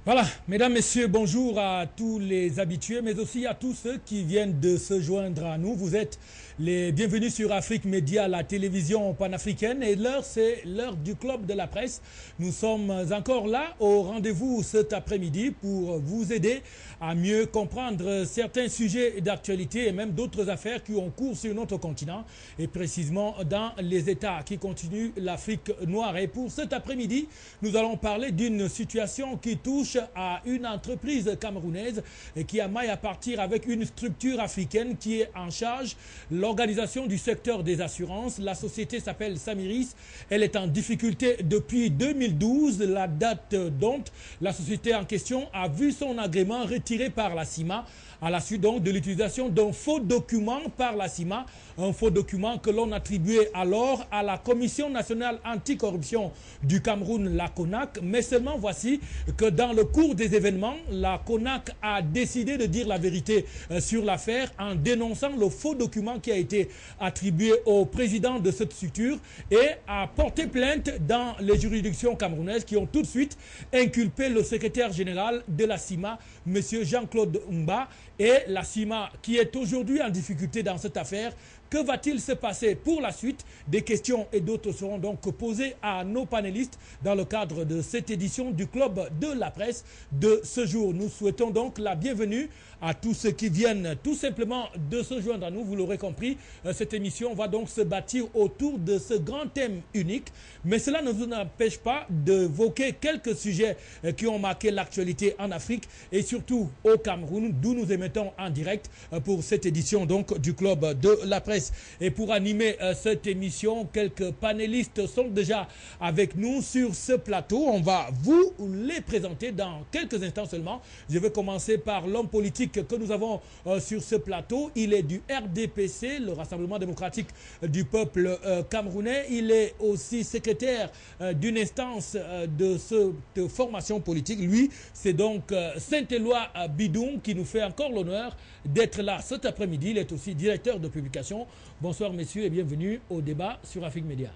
Voilà, mesdames, messieurs, bonjour à tous les habitués, mais aussi à tous ceux qui viennent de se joindre à nous. Vous êtes les bienvenus sur Afrique Média, la télévision panafricaine. Et l'heure, c'est l'heure du club de la presse. Nous sommes encore là au rendez-vous cet après-midi pour vous aider à mieux comprendre certains sujets d'actualité et même d'autres affaires qui ont cours sur notre continent et précisément dans les États qui continuent l'Afrique noire. Et pour cet après-midi, nous allons parler d'une situation qui touche à une entreprise camerounaise qui a maille à partir avec une structure africaine qui est en charge l'organisation du secteur des assurances. La société s'appelle Samiris. Elle est en difficulté depuis 2012, la date dont la société en question a vu son agrément retiré par la CIMA à la suite donc de l'utilisation d'un faux document par la CIMA, un faux document que l'on attribuait alors à la Commission nationale anticorruption du Cameroun, la CONAC. Mais seulement voici que dans le cours des événements, la CONAC a décidé de dire la vérité sur l'affaire en dénonçant le faux document qui a été attribué au président de cette structure et a porté plainte dans les juridictions camerounaises qui ont tout de suite inculpé le secrétaire général de la CIMA, M. Jean-Claude Mba, et la CIMA qui est aujourd'hui en difficulté dans cette affaire. Que va-t-il se passer pour la suite? Des questions et d'autres seront donc posées à nos panélistes dans le cadre de cette édition du Club de la presse de ce jour. Nous souhaitons donc la bienvenue à tous ceux qui viennent tout simplement de se joindre à nous. Vous l'aurez compris, cette émission va donc se bâtir autour de ce grand thème unique. Mais cela ne nous empêche pas d'évoquer quelques sujets qui ont marqué l'actualité en Afrique et surtout au Cameroun, d'où nous émettons en direct pour cette édition donc du Club de la presse. Et pour animer cette émission, quelques panélistes sont déjà avec nous sur ce plateau. On va vous les présenter dans quelques instants seulement. Je vais commencer par l'homme politique que nous avons sur ce plateau. Il est du RDPC, le Rassemblement démocratique du peuple camerounais. Il est aussi secrétaire d'une instance de formation politique. Lui, c'est donc Saint-Éloi Bidoum qui nous fait encore l'honneur d'être là cet après-midi. Il est aussi directeur de publication. Bonsoir messieurs et bienvenue au débat sur Afrique Média.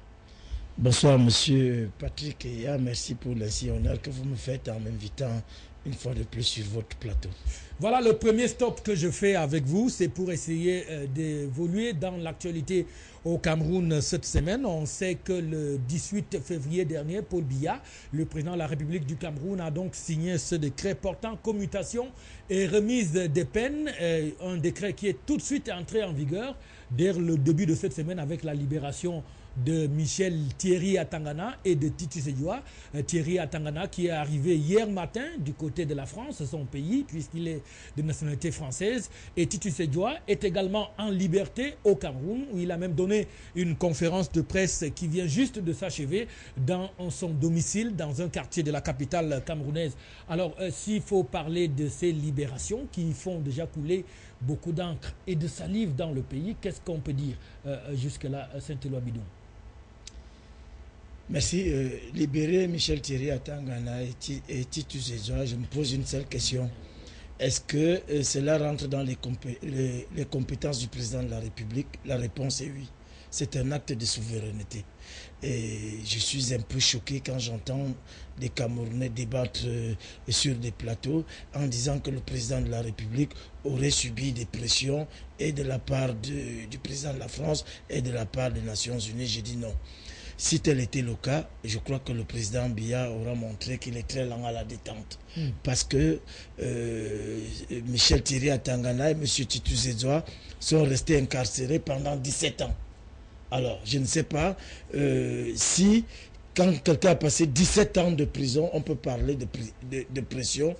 Bonsoir monsieur Patrick et merci pour l'ainsi honneur que vous me faites en m'invitant une fois de plus sur votre plateau. Voilà le premier stop que je fais avec vous, c'est pour essayer d'évoluer dans l'actualité au Cameroun cette semaine. On sait que le 18 février dernier, Paul Biya, le président de la République du Cameroun, a donc signé ce décret portant commutation et remise des peines, un décret qui est tout de suite entré en vigueur dès le début de cette semaine avec la libération de Michel Thierry Atangana et de Titus Sedjoua. Thierry Atangana qui est arrivé hier matin du côté de la France, son pays, puisqu'il est de nationalité française. Et Titus Sedjoua est également en liberté au Cameroun, où il a même donné une conférence de presse qui vient juste de s'achever dans son domicile, dans un quartier de la capitale camerounaise. Alors, s'il faut parler de ces libérations qui font déjà couler beaucoup d'encre et de salive dans le pays, qu'est-ce qu'on peut dire jusque-là, Saint-Éloi Bidoum? Merci. Libérer Michel Thierry Atangana et Titus Sedjoua, je me pose une seule question. Est-ce que cela rentre dans les compétences du président de la République? La réponse est oui. C'est un acte de souveraineté. Et je suis un peu choqué quand j'entends des Camerounais débattre sur des plateaux en disant que le président de la République aurait subi des pressions et de la part du président de la France et de la part des Nations Unies. J'ai dit non. Si tel était le cas, je crois que le président Biya aura montré qu'il est très lent à la détente. Parce que Michel Thierry Atangana et M. Titus Sedjoua sont restés incarcérés pendant 17 ans. Alors, je ne sais pas si, quand quelqu'un a passé 17 ans de prison, on peut parler de pression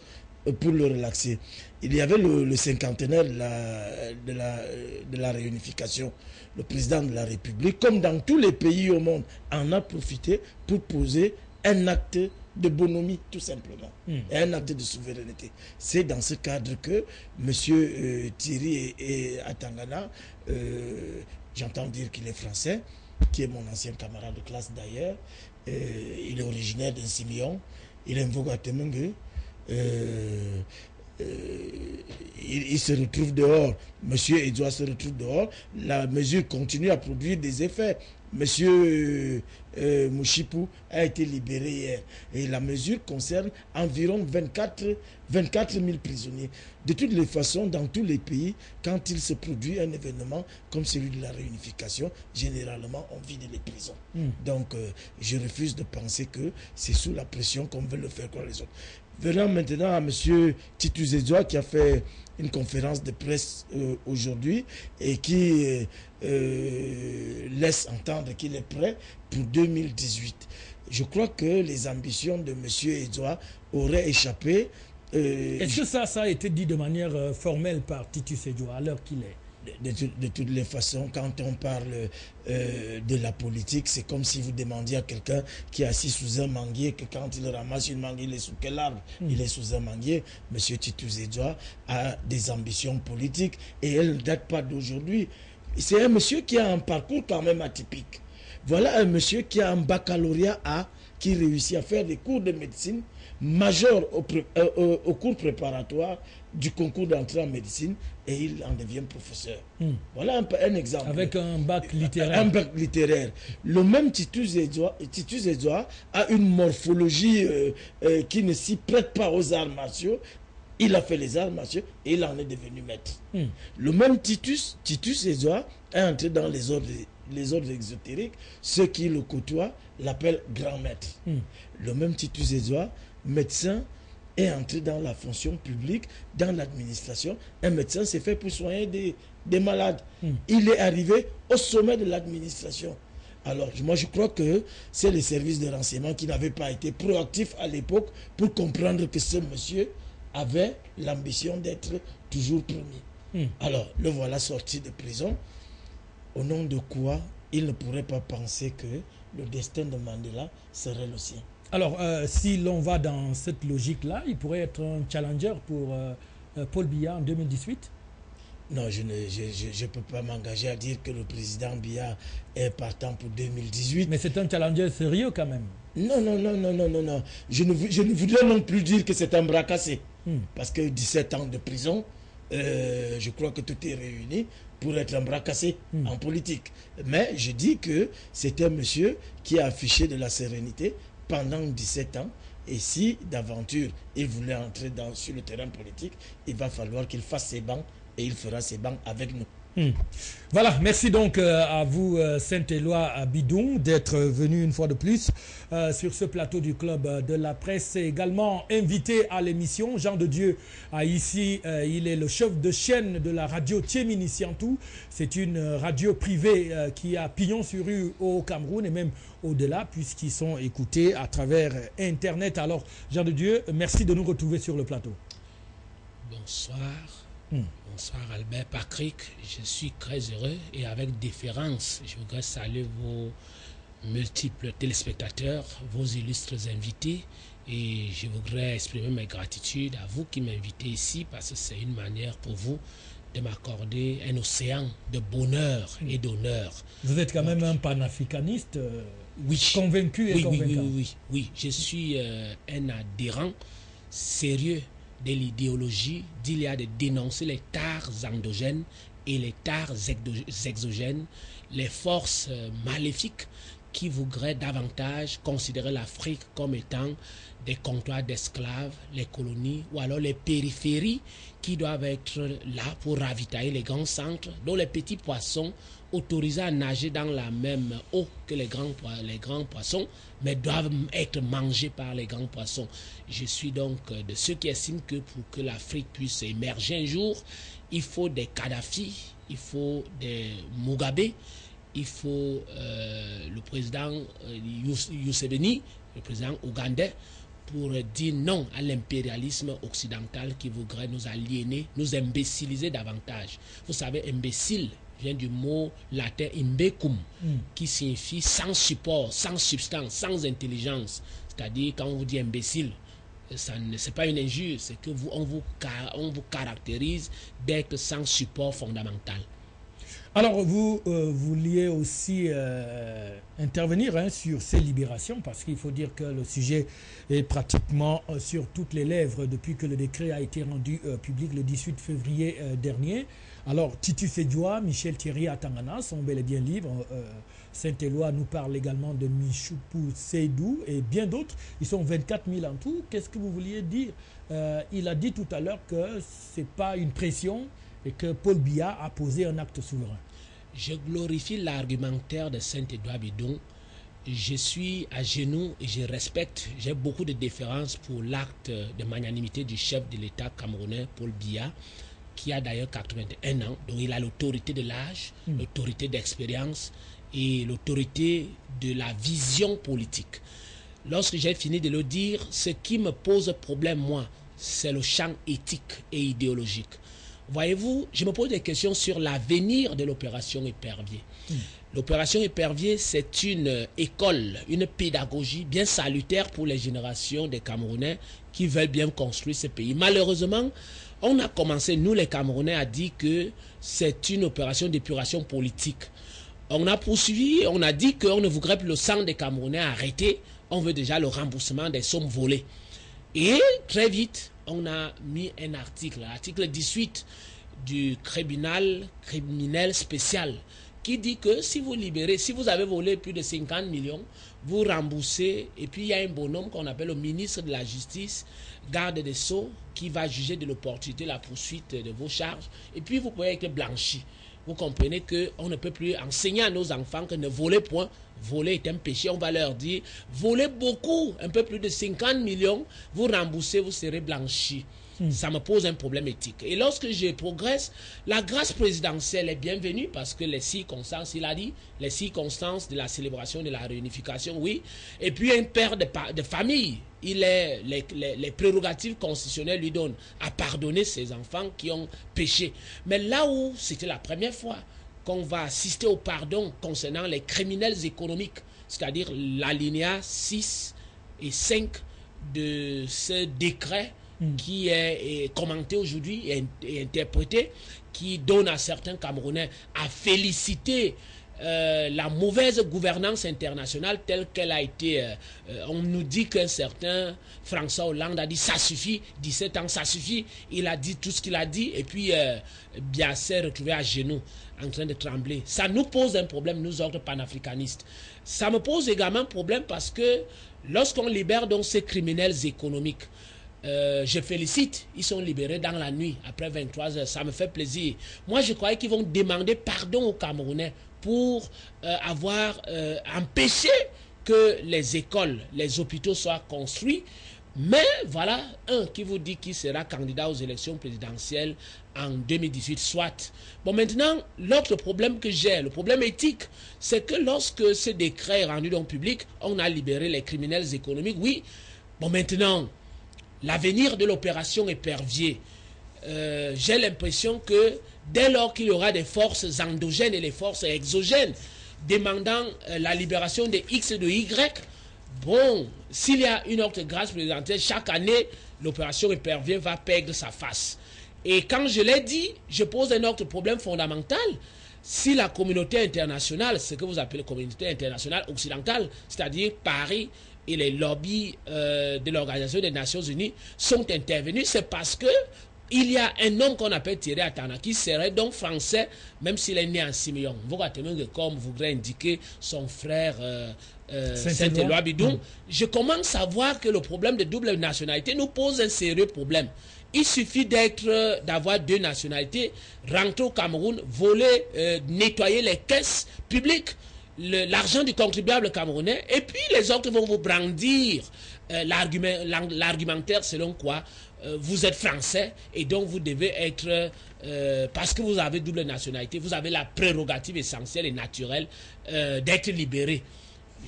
pour le relaxer. Il y avait le cinquantenaire de la réunification. Le président de la République, comme dans tous les pays au monde, en a profité pour poser un acte de bonhomie, tout simplement, et un acte de souveraineté. C'est dans ce cadre que M. Thierry et Atangana, j'entends dire qu'il est français, qui est mon ancien camarade de classe d'ailleurs, il est originaire d'un Simion, il est invoqué à Temengue, il se retrouve dehors, Monsieur Edouard se retrouve dehors, la mesure continue à produire des effets. Monsieur Mouchipou a été libéré hier. Et la mesure concerne environ 24 000 prisonniers. De toutes les façons, dans tous les pays, quand il se produit un événement comme celui de la réunification, généralement, on vide les prisons. Donc, je refuse de penser que c'est sous la pression qu'on veut le faire croire les autres. Venons maintenant à M. Titus Edouard qui a fait une conférence de presse aujourd'hui et qui laisse entendre qu'il est prêt pour 2018. Je crois que les ambitions de M. Edouard auraient échappé. Est-ce que ça a été dit de manière formelle par Titus Edouard à l'heure qu'il est? De toutes les façons, quand on parle de la politique, c'est comme si vous demandiez à quelqu'un qui est assis sous un manguier que quand il ramasse une mangue, il est sous quel arbre? Il est sous un manguier. Monsieur Titus Edouard a des ambitions politiques et elles ne datent pas d'aujourd'hui. C'est un monsieur qui a un parcours quand même atypique. Voilà un monsieur qui a un baccalauréat A, qui réussit à faire des cours de médecine majeurs au cours préparatoire du concours d'entrée en médecine et il en devient professeur. Voilà un exemple. Avec un bac littéraire. Un bac littéraire. Le même Titus Edouard a une morphologie qui ne s'y prête pas aux arts martiaux. Il a fait les arts martiaux et il en est devenu maître. Le même Titus Edouard est entré dans les ordres exotériques. Ceux qui le côtoient l'appellent grand maître. Le même Titus Edouard, médecin, est entré dans la fonction publique, dans l'administration. Un médecin s'est fait pour soigner des malades. Il est arrivé au sommet de l'administration. Alors, moi, je crois que c'est les services de renseignement qui n'avaient pas été proactifs à l'époque pour comprendre que ce monsieur avait l'ambition d'être toujours premier. Alors, le voilà sorti de prison. Au nom de quoi il ne pourrait pas penser que le destin de Mandela serait le sien. Alors, si l'on va dans cette logique-là, il pourrait être un challenger pour Paul Biya en 2018? Non, je ne peux pas m'engager à dire que le président Biya est partant pour 2018. Mais c'est un challenger sérieux quand même. Non. Je ne voudrais non plus dire que c'est un bras cassé. Parce que 17 ans de prison, je crois que tout est réuni pour être un bras cassé en politique. Mais je dis que c'est un monsieur qui a affiché de la sérénité pendant 17 ans. Et si d'aventure il voulait entrer sur le terrain politique, il va falloir qu'il fasse ses bancs et il fera ses bancs avec nous. Voilà, merci donc à vous Saint-Éloi Bidoun d'être venu une fois de plus sur ce plateau du Club de la Presse. Également invité à l'émission Jean de Dieu ici, il est le chef de chaîne de la radio Tiemini Siantou. C'est une radio privée qui a pignon sur rue au Cameroun et même au-delà puisqu'ils sont écoutés à travers Internet. Alors Jean de Dieu, merci de nous retrouver sur le plateau. Bonsoir. Bonsoir Albert Patrick, je suis très heureux et avec déférence, je voudrais saluer vos multiples téléspectateurs, vos illustres invités et je voudrais exprimer mes gratitudes à vous qui m'invitez ici parce que c'est une manière pour vous de m'accorder un océan de bonheur et d'honneur. Vous êtes quand même un panafricaniste oui. Convaincu et convaincant. Oui, je suis un adhérent sérieux de l'idéologie d'il y a de dénoncer les tares endogènes et les tares exogènes, les forces maléfiques qui voudraient davantage considérer l'Afrique comme étant des comptoirs d'esclaves, les colonies ou alors les périphéries qui doivent être là pour ravitailler les grands centres dont les petits poissons autorisés à nager dans la même eau que les grands poissons mais doivent être mangés par les grands poissons. Je suis donc de ceux qui estiment que pour que l'Afrique puisse émerger un jour, il faut des Kadhafi, il faut des Mugabe, il faut le président Museveni, le président ougandais, pour dire non à l'impérialisme occidental qui voudrait nous aliéner, nous imbéciliser davantage. Vous savez, imbécile vient du mot latin imbecum, qui signifie sans support, sans substance, sans intelligence. C'est-à-dire, quand on vous dit imbécile, ce n'est pas une injure, c'est que on vous caractérise d'être sans support fondamental. Alors, vous vouliez aussi intervenir sur ces libérations, parce qu'il faut dire que le sujet est pratiquement sur toutes les lèvres depuis que le décret a été rendu public le 18 février dernier. Alors, Titus Edjoa, Michel Thierry Atangana sont bel et bien libres. Saint-Éloi nous parle également de Michoupou Seydou et bien d'autres. Ils sont 24 000 en tout. Qu'est-ce que vous vouliez dire? Il a dit tout à l'heure que ce n'est pas une pression et que Paul Biya a posé un acte souverain. Je glorifie l'argumentaire de Saint-Edouard Bidon. Je suis à genoux et je respecte, j'ai beaucoup de déférence pour l'acte de magnanimité du chef de l'État camerounais, Paul Biya, qui a d'ailleurs 81 ans. Donc il a l'autorité de l'âge, l'autorité d'expérience et l'autorité de la vision politique. Lorsque j'ai fini de le dire, ce qui me pose problème, moi, c'est le champ éthique et idéologique. Voyez-vous, je me pose des questions sur l'avenir de l'opération Épervier. L'opération Épervier, c'est une école, une pédagogie bien salutaire pour les générations des Camerounais qui veulent bien construire ce pays. Malheureusement, on a commencé, nous les Camerounais, à dire que c'est une opération d'épuration politique. On a poursuivi, on a dit qu'on ne voudrait plus le sang des Camerounais arrêté, on veut déjà le remboursement des sommes volées. Et très vite, on a mis un article, l'article 18 du tribunal criminel spécial, qui dit que si vous libérez, si vous avez volé plus de 50 millions, vous remboursez, et puis il y a un bonhomme qu'on appelle le ministre de la Justice, garde des Sceaux, qui va juger de l'opportunité, la poursuite de vos charges, et puis vous pouvez être blanchi. Vous comprenez qu'on ne peut plus enseigner à nos enfants que ne volez point. Voler est un péché. On va leur dire, volez beaucoup, un peu plus de 50 millions, vous remboursez, vous serez blanchi. Ça me pose un problème éthique. Et lorsque je progresse, la grâce présidentielle est bienvenue parce que les circonstances, il a dit, les circonstances de la célébration de la réunification, oui. Et puis un père de famille, les prérogatives constitutionnelles lui donnent à pardonner ses enfants qui ont péché. Mais là où c'était la première fois qu'on va assister au pardon concernant les criminels économiques, c'est-à-dire l'alinéa 6 et 5 de ce décret qui est commenté aujourd'hui et interprété, qui donne à certains Camerounais à féliciter la mauvaise gouvernance internationale telle qu'elle a été... on nous dit qu'un certain François Hollande a dit ça suffit, 17 ans ça suffit, il a dit tout ce qu'il a dit et puis Biya s'est retrouvé à genoux en train de trembler. Ça nous pose un problème, nous autres panafricanistes. Ça me pose également un problème parce que lorsqu'on libère donc ces criminels économiques, je félicite, ils sont libérés dans la nuit, après 23 heures, ça me fait plaisir. Moi, je croyais qu'ils vont demander pardon aux Camerounais pour avoir empêché que les écoles, les hôpitaux soient construits. Mais voilà, un qui vous dit qu'il sera candidat aux élections présidentielles en 2018, soit. Bon, maintenant, l'autre problème que j'ai, le problème éthique, c'est que lorsque ce décret est rendu dans le public, on a libéré les criminels économiques, oui. Bon, maintenant... L'avenir de l'opération Épervier, j'ai l'impression que dès lors qu'il y aura des forces endogènes et les forces exogènes demandant la libération de X et de Y, bon, s'il y a une autre grâce présidentielle, chaque année, l'opération Épervier va perdre sa face. Et quand je l'ai dit, je pose un autre problème fondamental. Si la communauté internationale, ce que vous appelez communauté internationale occidentale, c'est-à-dire Paris, et les lobbies de l'Organisation des Nations Unies sont intervenus, c'est parce que il y a un homme qu'on appelle Thierry Atangana qui serait donc français, même s'il est né en Simeon. Vous voyez, comme vous voudrez indiquer son frère Saint-Éloi Bidon, je commence à voir que le problème de double nationalité nous pose un sérieux problème. Il suffit d'avoir deux nationalités, rentrer au Cameroun, voler, nettoyer les caisses publiques, l'argent du contribuable camerounais, et puis les autres vont vous brandir l'argumentaire selon quoi vous êtes français et donc vous devez être, parce que vous avez double nationalité, vous avez la prérogative essentielle et naturelle d'être libéré.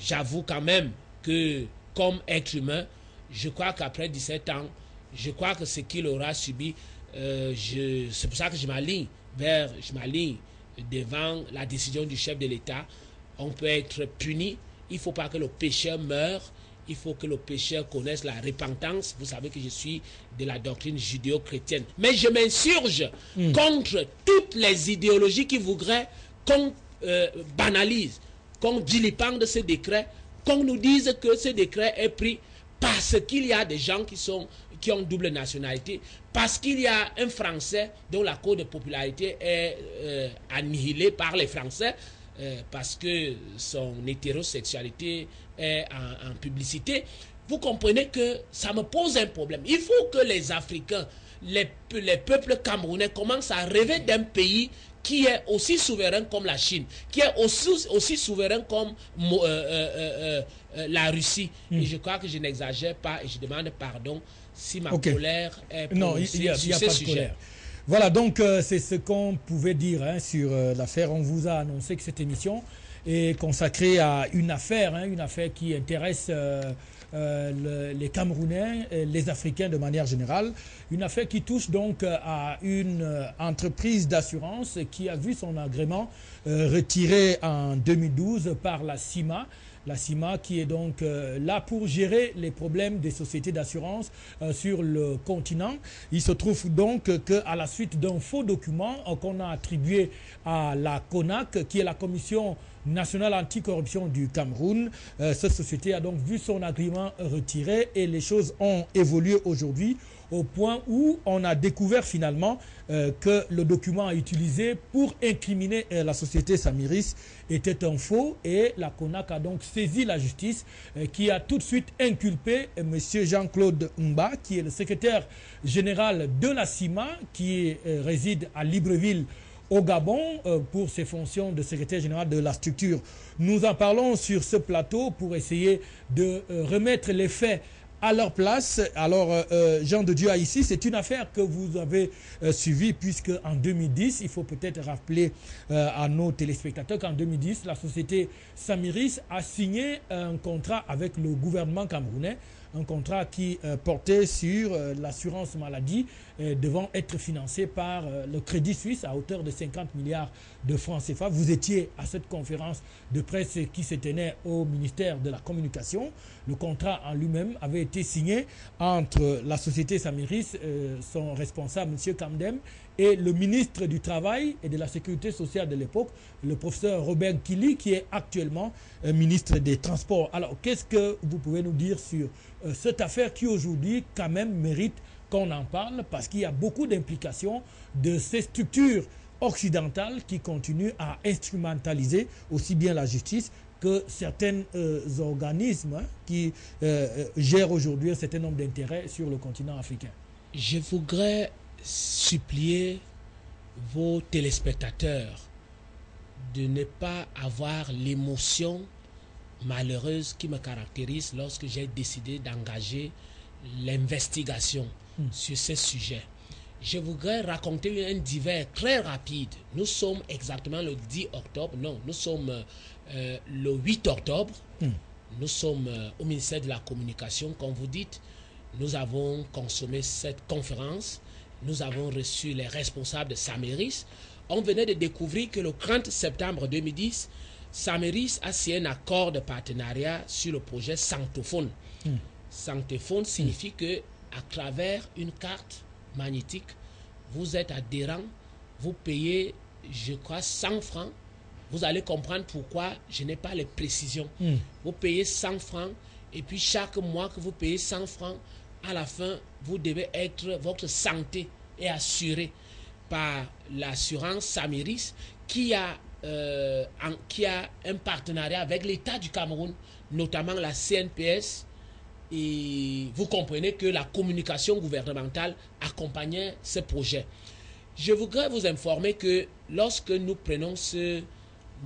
J'avoue quand même que comme être humain, je crois qu'après 17 ans, je crois que ce qu'il aura subi, c'est pour ça que je m'aligne devant la décision du chef de l'État. On peut être puni, il ne faut pas que le pécheur meure, il faut que le pécheur connaisse la repentance. Vous savez que je suis de la doctrine judéo-chrétienne. Mais je m'insurge contre toutes les idéologies qui voudraient qu'on banalise, qu'on vilipende ce décret, qu'on nous dise que ce décret est pris parce qu'il y a des gens qui ont double nationalité, parce qu'il y a un Français dont la cote de popularité est annihilée par les Français, parce que son hétérosexualité est en publicité. Vous comprenez que ça me pose un problème. Il faut que les Africains, les peuples camerounais commencent à rêver d'un pays qui est aussi souverain comme la Chine, qui est aussi souverain comme la Russie. Et je crois que je n'exagère pas et je demande pardon si ma colère est prononcée sur ce sujet. Colère. Voilà, donc c'est ce qu'on pouvait dire sur l'affaire. On vous a annoncé que cette émission est consacrée à une affaire qui intéresse les Camerounais, les Africains de manière générale. Une affaire qui touche donc à une entreprise d'assurance qui a vu son agrément retiré en 2012 par la CIMA. La CIMA qui est donc là pour gérer les problèmes des sociétés d'assurance sur le continent. Il se trouve donc qu'à la suite d'un faux document qu'on a attribué à la CONAC, qui est la Commission nationale anticorruption du Cameroun, cette société a donc vu son agrément retiré et les choses ont évolué aujourd'hui au point où on a découvert finalement que le document utilisé pour incriminer la société Samiris était un faux, et la CONAC a donc saisi la justice qui a tout de suite inculpé M. Jean-Claude Mba, qui est le secrétaire général de la CIMA, qui réside à Libreville au Gabon pour ses fonctions de secrétaire général de la structure. Nous en parlons sur ce plateau pour essayer de remettre les faits à leur place. Alors, Jean de Dieu ici, c'est une affaire que vous avez suivie, puisque en 2010, il faut peut-être rappeler à nos téléspectateurs qu'en 2010, la société Samiris a signé un contrat avec le gouvernement camerounais, un contrat qui portait sur l'assurance maladie devant être financé par le Crédit Suisse à hauteur de 50 milliards de francs CFA. Vous étiez à cette conférence de presse qui se tenait au ministère de la Communication. Le contrat en lui-même avait été signé entre la société Samiris, son responsable, M. Kamdem, et le ministre du Travail et de la Sécurité sociale de l'époque, le professeur Robert Kili, qui est actuellement ministre des Transports. Alors, qu'est-ce que vous pouvez nous dire sur cette affaire qui aujourd'hui quand même mérite qu'on en parle, parce qu'il y a beaucoup d'implications de ces structures occidentales qui continuent à instrumentaliser aussi bien la justice que certains organismes qui gèrent aujourd'hui un certain nombre d'intérêts sur le continent africain. Je voudrais supplier vos téléspectateurs de ne pas avoir l'émotion malheureuse qui me caractérise lorsque j'ai décidé d'engager l'investigation sur ce sujet. Je voudrais raconter un divers très rapide. Nous sommes exactement le 10 octobre, non, nous sommes le 8 octobre. Nous sommes au ministère de la Communication, comme vous dites. Nous avons consommé cette conférence. Nous avons reçu les responsables de Samiris. On venait de découvrir que le 30 septembre 2010, Samiris a signé un accord de partenariat sur le projet Sanctophone. Sanctophone signifie que à travers une carte magnétique, vous êtes adhérent, vous payez, je crois, 100 francs. Vous allez comprendre pourquoi je n'ai pas les précisions. Vous payez 100 francs et puis chaque mois que vous payez 100 francs, à la fin, vous devez être, votre santé est assurée par l'assurance Samiris qui a un partenariat avec l'État du Cameroun, notamment la CNPS. Et vous comprenez que la communication gouvernementale accompagnait ce projet. Je voudrais vous informer que lorsque nous prenons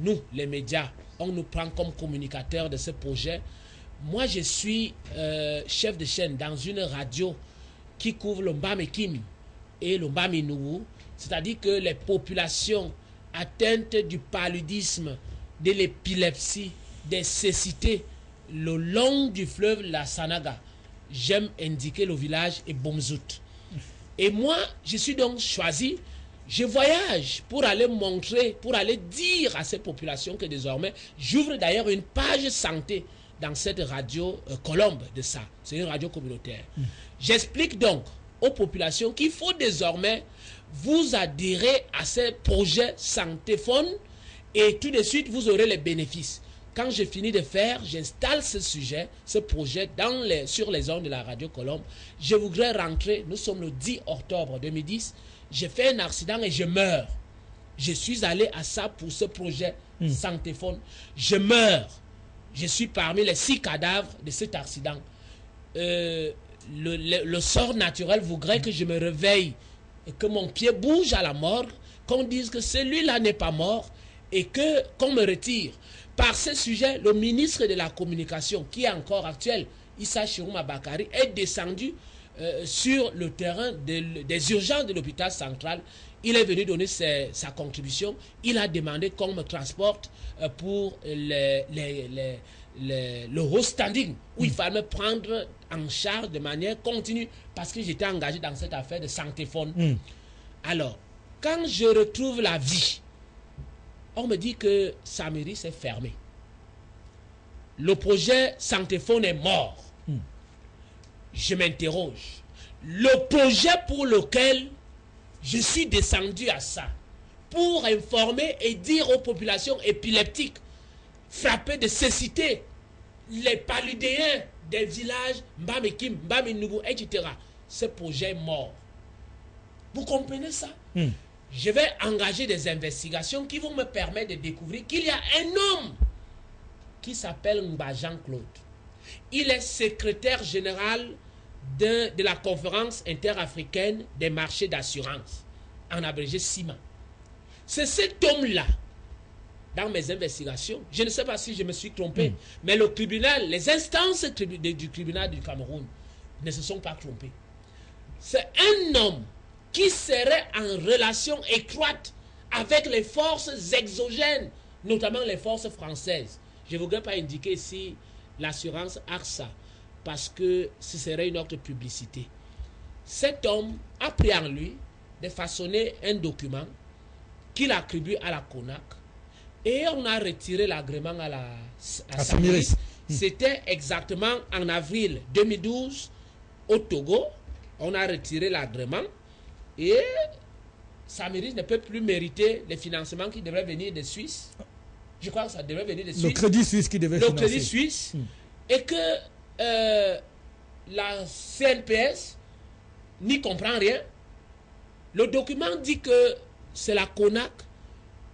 nous, les médias, on nous prend comme communicateurs de ce projet. Moi, je suis chef de chaîne dans une radio qui couvre le Mbamekimi et le Mbaminougou, c'est-à-dire que les populations atteintes du paludisme, de l'épilepsie, des cécités, le long du fleuve la Sanaga. J'aime indiquer le village et Bomzout. Et moi, je suis donc choisi, je voyage pour aller montrer, pour aller dire à ces populations que désormais, j'ouvre d'ailleurs une page santé dans cette radio Colombe de ça. C'est une radio communautaire. J'explique donc aux populations qu'il faut désormais vous adhérer à ces projets Sanctophone Et tout de suite, vous aurez les bénéfices. Quand j'ai fini de faire, j'installe ce sujet, ce projet sur les ondes de la Radio Colombe. Je voudrais rentrer, nous sommes le 10 octobre 2010, j'ai fait un accident et je meurs. Je suis allé à ça pour ce projet Sanctéphone. Je meurs. Je suis parmi les 6 cadavres de cet accident. Le sort naturel voudrait que je me réveille et que mon pied bouge à la morgue, qu'on dise que celui-là n'est pas mort et qu'on me retire. Par ce sujet, le ministre de la Communication, qui est encore actuel, Issa Chirouma Bakari, est descendu sur le terrain des urgences de l'hôpital central. Il est venu donner sa contribution. Il a demandé qu'on me transporte pour le haut standing, où il fallait me prendre en charge de manière continue, parce que j'étais engagé dans cette affaire de Sanctéphone. Alors, quand je retrouve la vie, on me dit que Samiris est fermé. Le projet Sanctéphone est mort. Je m'interroge. Le projet pour lequel je suis descendu à ça, pour informer et dire aux populations épileptiques frappées de cécité, les paludéens des villages Mbamekim, Mbamenougou, etc. Ce projet est mort. Vous comprenez ça? Je vais engager des investigations qui vont me permettre de découvrir qu'il y a un homme qui s'appelle Mba Jean-Claude. Il est secrétaire général de la conférence interafricaine des marchés d'assurance, en abrégé CIMA. C'est cet homme-là, dans mes investigations, je ne sais pas si je me suis trompé, mais le tribunal, les instances du tribunal du Cameroun ne se sont pas trompées. C'est un homme qui serait en relation étroite avec les forces exogènes, notamment les forces françaises. Je ne voudrais pas indiquer ici l'assurance ARSA, parce que ce serait une autre publicité. Cet homme a pris en lui de façonner un document qu'il attribue à la CONAC, et on a retiré l'agrément à Samiris. C'était exactement en avril 2012 au Togo. On a retiré l'agrément et Samiris ne peut plus mériter les financements qui devraient venir de Suisse. Je crois que ça devrait venir de Suisse. Le crédit suisse qui devait financer. Le crédit suisse. Et que la CNPS n'y comprend rien. Le document dit que c'est la CONAC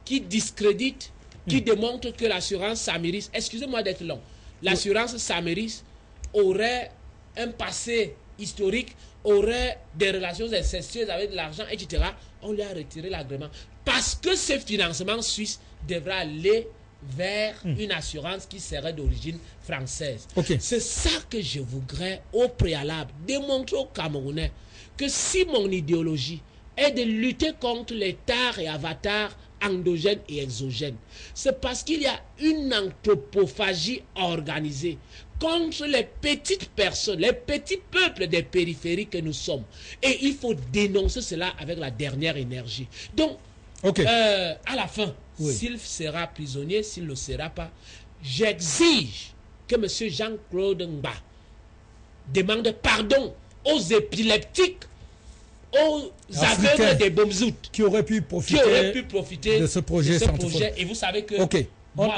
qui discrédite, qui démontre que l'assurance Samiris, excusez-moi d'être long, l'assurance Samiris aurait un passé historique, aurait des relations incestueuses avec de l'argent, etc. On lui a retiré l'agrément. Parce que ce financement suisse devra aller vers une assurance qui serait d'origine française. C'est ça que je voudrais au préalable démontrer aux Camerounais, que si mon idéologie est de lutter contre les tares et avatars endogènes et exogènes, c'est parce qu'il y a une anthropophagie organisée contre les petites personnes, les petits peuples des périphéries que nous sommes. Et il faut dénoncer cela avec la dernière énergie. Donc, à la fin, s'il sera prisonnier, s'il ne le sera pas, j'exige que M. Jean-Claude Mba demande pardon aux épileptiques, aux aveugles des Bomzout qui auraient pu profiter de ce projet. Et vous savez que on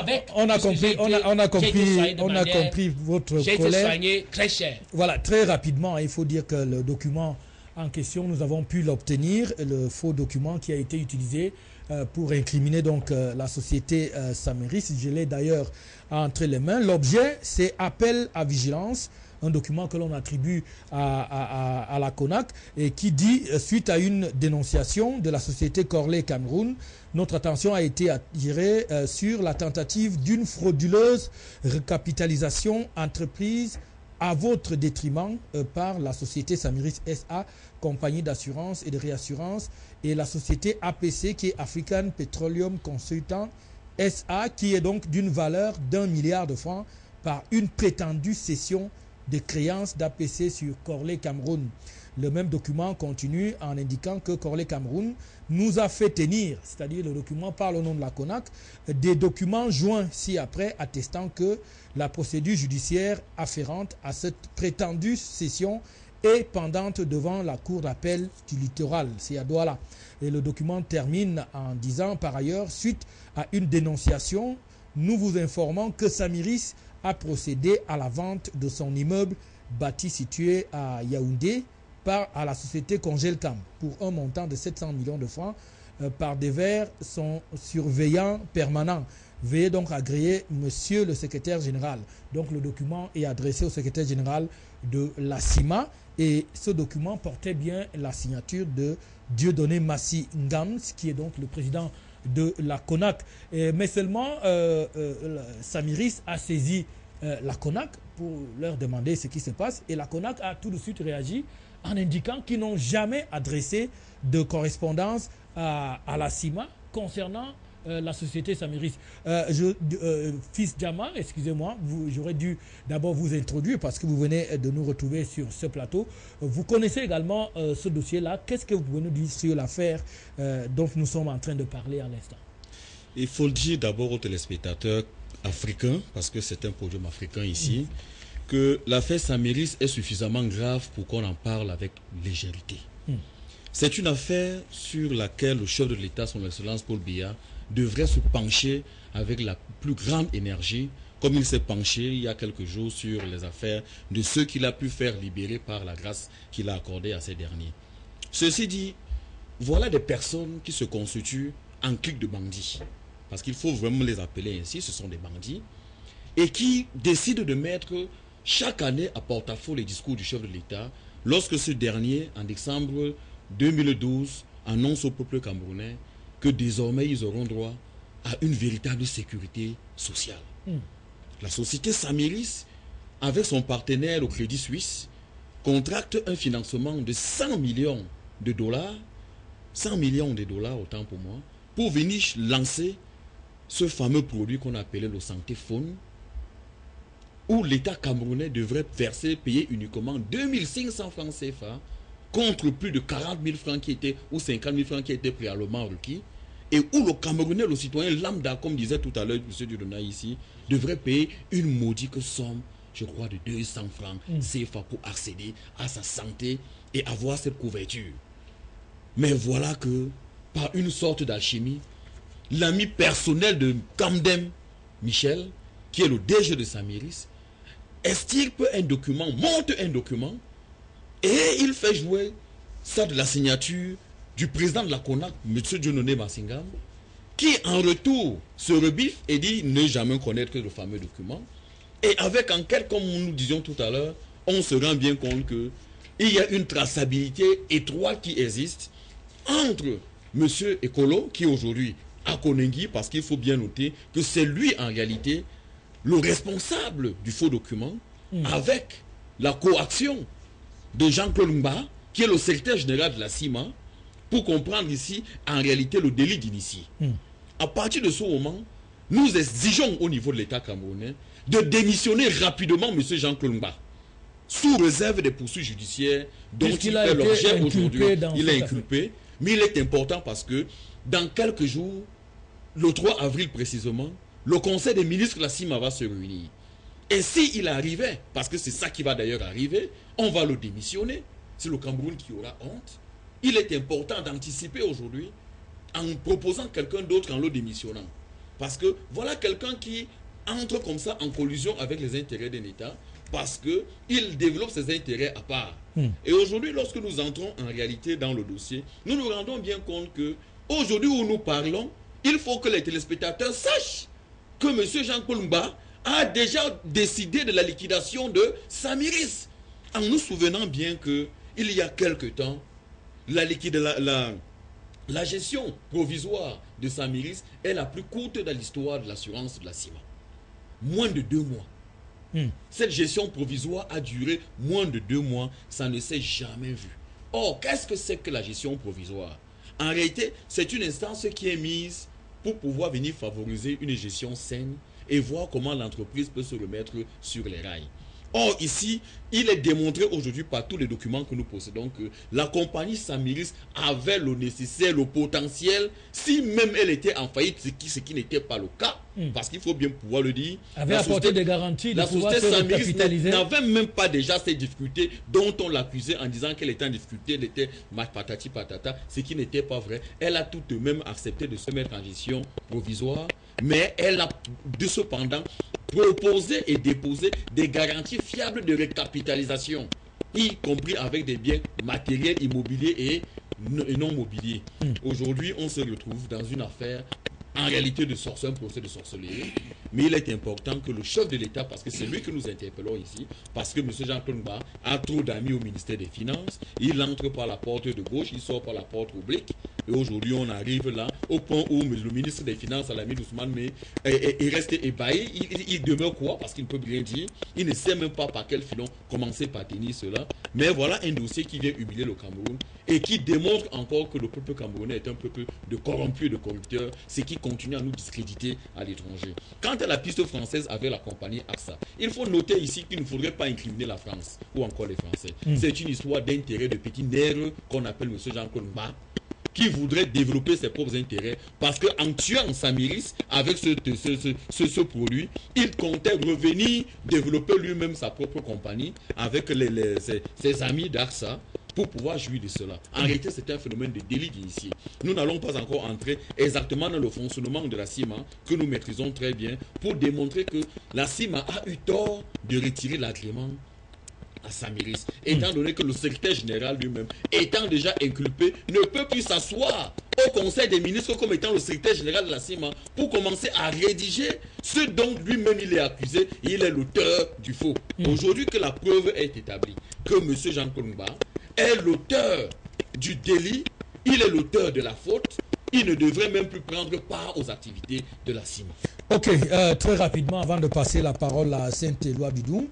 a compris votre j'ai été soigné très cher. Voilà, très rapidement, il faut dire que le document en question, nous avons pu l'obtenir, le faux document qui a été utilisé pour incriminer donc la société Samiris. Je l'ai d'ailleurs entre les mains. L'objet, c'est appel à vigilance, un document que l'on attribue à la CONAC et qui dit, suite à une dénonciation de la société Corley Cameroun, notre attention a été attirée sur la tentative d'une frauduleuse recapitalisation entreprise à votre détriment par la société Samiris SA, compagnie d'assurance et de réassurance, et la société APC qui est African Petroleum Consultant SA, qui est donc d'une valeur d'1 milliard de francs par une prétendue cession de créances d'APC sur Corley Cameroun. Le même document continue en indiquant que Corley Cameroun nous a fait tenir, c'est-à-dire le document parle au nom de la CONAC, des documents joints ci-après attestant que la procédure judiciaire afférente à cette prétendue cession et pendante devant la cour d'appel du littoral, c'est à Douala. Et le document termine en disant par ailleurs, suite à une dénonciation, nous vous informons que Samiris a procédé à la vente de son immeuble bâti situé à Yaoundé à la société Congelcam pour un montant de 700 millions de francs par devers son surveillant permanent. Veuillez donc agréer monsieur le secrétaire général. Donc le document est adressé au secrétaire général de la CIMA et ce document portait bien la signature de Dieudonné Massi Ngams qui est donc le président de la CONAC. Mais seulement Samiris a saisi la CONAC pour leur demander ce qui se passe et la CONAC a tout de suite réagi en indiquant qu'ils n'ont jamais adressé de correspondance à la CIMA concernant la société Samiris. Fils Djama, excusez-moi, j'aurais dû d'abord vous introduire parce que vous venez de nous retrouver sur ce plateau. Vous connaissez également ce dossier-là. Qu'est-ce que vous pouvez nous dire sur l'affaire dont nous sommes en train de parler à l'instant? Il faut le dire d'abord aux téléspectateurs africains, parce que c'est un podium africain ici, que l'affaire Samiris est suffisamment grave pour qu'on en parle avec légèreté. C'est une affaire sur laquelle le chef de l'État, son Excellence Paul Biya, devrait se pencher avec la plus grande énergie, comme il s'est penché il y a quelques jours sur les affaires de ceux qu'il a pu faire libérer par la grâce qu'il a accordée à ces derniers. Ceci dit, voilà des personnes qui se constituent en clique de bandits, parce qu'il faut vraiment les appeler ainsi, ce sont des bandits, et qui décident de mettre chaque année à porte-à-faux les discours du chef de l'État, lorsque ce dernier, en décembre 2012, annonce au peuple camerounais que désormais ils auront droit à une véritable sécurité sociale. La société Samiris, avec son partenaire au Crédit Suisse, contracte un financement de 100 millions de dollars, 100 millions de dollars autant pour moi, pour venir lancer ce fameux produit qu'on appelait le Santé Phone, où l'État camerounais devrait payer uniquement 2500 francs CFA contre plus de 40 000 francs qui étaient, ou 50 000 francs qui étaient préalablement requis, et où le Camerounais, le citoyen lambda, comme disait tout à l'heure M. Dieudonné ici, devrait payer une modique somme, je crois, de 200 francs CFA pour accéder à sa santé et avoir cette couverture. Mais voilà que, par une sorte d'alchimie, l'ami personnel de Kamdem, Michel, qui est le DG de Samiris, estirpe un document, monte un document, et il fait jouer ça de la signature du président de la CONAC, M. Dieudonné Massi Ngams, qui en retour se rebiffe et dit ne jamais connaître le fameux document. Et avec enquête, comme nous disions tout à l'heure, on se rend bien compte qu'il y a une traçabilité étroite qui existe entre M. Ekolo, qui aujourd'hui a Konengi, parce qu'il faut bien noter que c'est lui en réalité le responsable du faux document, avec la coaction de Jean-Claude Mba, qui est le secrétaire général de la CIMA, pour comprendre ici, en réalité, le délit d'initié. À partir de ce moment, nous exigeons au niveau de l'État camerounais de démissionner rapidement M. Jean-Claude Mba, sous réserve des poursuites judiciaires dont il fait l'objet aujourd'hui. Il est inculpé, mais il est important parce que dans quelques jours, le 3 avril précisément, le Conseil des ministres de la CIMA va se réunir. Et s'il arrivait, parce que c'est ça qui va d'ailleurs arriver, on va le démissionner. C'est le Cameroun qui aura honte. Il est important d'anticiper aujourd'hui en proposant quelqu'un d'autre en le démissionnant. Parce que voilà quelqu'un qui entre comme ça en collusion avec les intérêts d'un État parce qu'il développe ses intérêts à part. Et aujourd'hui, lorsque nous entrons en réalité dans le dossier, nous nous rendons bien compte que aujourd'hui où nous parlons, il faut que les téléspectateurs sachent que M. Jean-Paul Mba a déjà décidé de la liquidation de Samiris. En nous souvenant bien qu'il y a quelque temps, la gestion provisoire de Samiris est la plus courte dans l'histoire de l'assurance de la CIMA. Moins de 2 mois. Cette gestion provisoire a duré moins de 2 mois. Ça ne s'est jamais vu. Or, qu'est-ce que c'est que la gestion provisoire? En réalité, c'est une instance qui est mise pour pouvoir venir favoriser une gestion saine et voir comment l'entreprise peut se remettre sur les rails. Or, ici, il est démontré aujourd'hui par tous les documents que nous possédons que la compagnie Samiris avait le nécessaire, le potentiel, si même elle était en faillite, ce qui n'était pas le cas, parce qu'il faut bien pouvoir le dire. Avait apporté des garanties de pouvoir se recapitaliser. N'avait même pas déjà ces difficultés dont on l'accusait en disant qu'elle était en difficulté, elle était patati patata, ce qui n'était pas vrai. Elle a tout de même accepté de se mettre en gestion provisoire, mais elle a cependant proposé et déposé des garanties fiables de recapitalisation, y compris avec des biens matériels, immobiliers et non mobiliers. Aujourd'hui, on se retrouve dans une affaire en réalité de sorcellerie, un procès de sorcellerie, mais il est important que le chef de l'État, parce que c'est lui que nous interpellons ici, parce que M. Jean-Claude Mba a trop d'amis au ministère des Finances, il entre par la porte de gauche, il sort par la porte oblique, et aujourd'hui on arrive là, au point où le ministre des Finances, Alamine Ousmane, est resté ébahi, il demeure quoi, parce qu'il ne peut rien dire, il ne sait même pas par quel filon commencer par tenir cela, mais voilà un dossier qui vient humilier le Cameroun, et qui démontre encore que le peuple camerounais est un peuple de corrompus et de corrupteurs, ce qui continue à nous discréditer à l'étranger. Quant à la piste française avec la compagnie AXA, il faut noter ici qu'il ne faudrait pas incriminer la France ou encore les Français. C'est une histoire d'intérêt de petits nègres qu'on appelle M. Jean-Claude Mba, qui voudrait développer ses propres intérêts parce qu'en tuant Samiris avec ce produit, il comptait revenir développer lui-même sa propre compagnie avec ses amis d'AXA pour pouvoir jouir de cela. En réalité, c'est un phénomène de délit d'initié. Nous n'allons pas encore entrer exactement dans le fonctionnement de la CIMA, que nous maîtrisons très bien, pour démontrer que la CIMA a eu tort de retirer l'agrément à Samiris, étant donné que le secrétaire général lui-même, étant déjà inculpé, ne peut plus s'asseoir au Conseil des ministres comme étant le secrétaire général de la CIMA pour commencer à rédiger ce dont lui-même il est accusé, il est l'auteur du faux. Aujourd'hui que la preuve est établie, que M. Jean-Claude Mba est l'auteur du délit, il est l'auteur de la faute, il ne devrait même plus prendre part aux activités de la CIMA. Ok, très rapidement, avant de passer la parole à Saint-Éloi Bidou,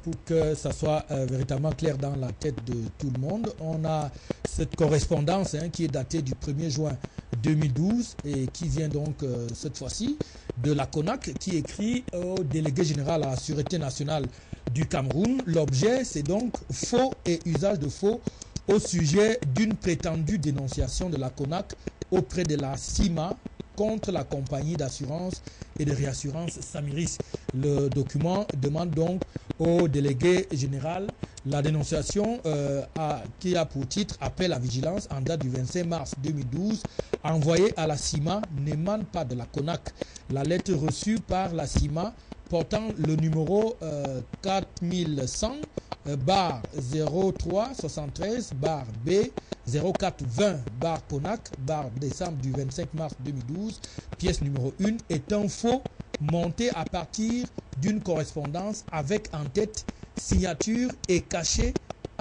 pour que ça soit véritablement clair dans la tête de tout le monde, on a cette correspondance qui est datée du 1er juin 2012 et qui vient donc cette fois-ci de la CONAC, qui écrit au délégué général à la Sûreté nationale du Cameroun. L'objet, c'est donc faux et usage de faux au sujet d'une prétendue dénonciation de la CONAC auprès de la CIMA contre la compagnie d'assurance et de réassurance Samiris. Le document demande donc au délégué général la dénonciation qui a pour titre appel à vigilance en date du 25 mars 2012 envoyée à la CIMA n'émane pas de la CONAC. La lettre reçue par la CIMA portant le numéro 4100 bar 0373 bar B 0420 bar CONAC bar décembre du 25 mars 2012, pièce numéro 1, est un faux monté à partir d'une correspondance avec en tête signature et cachet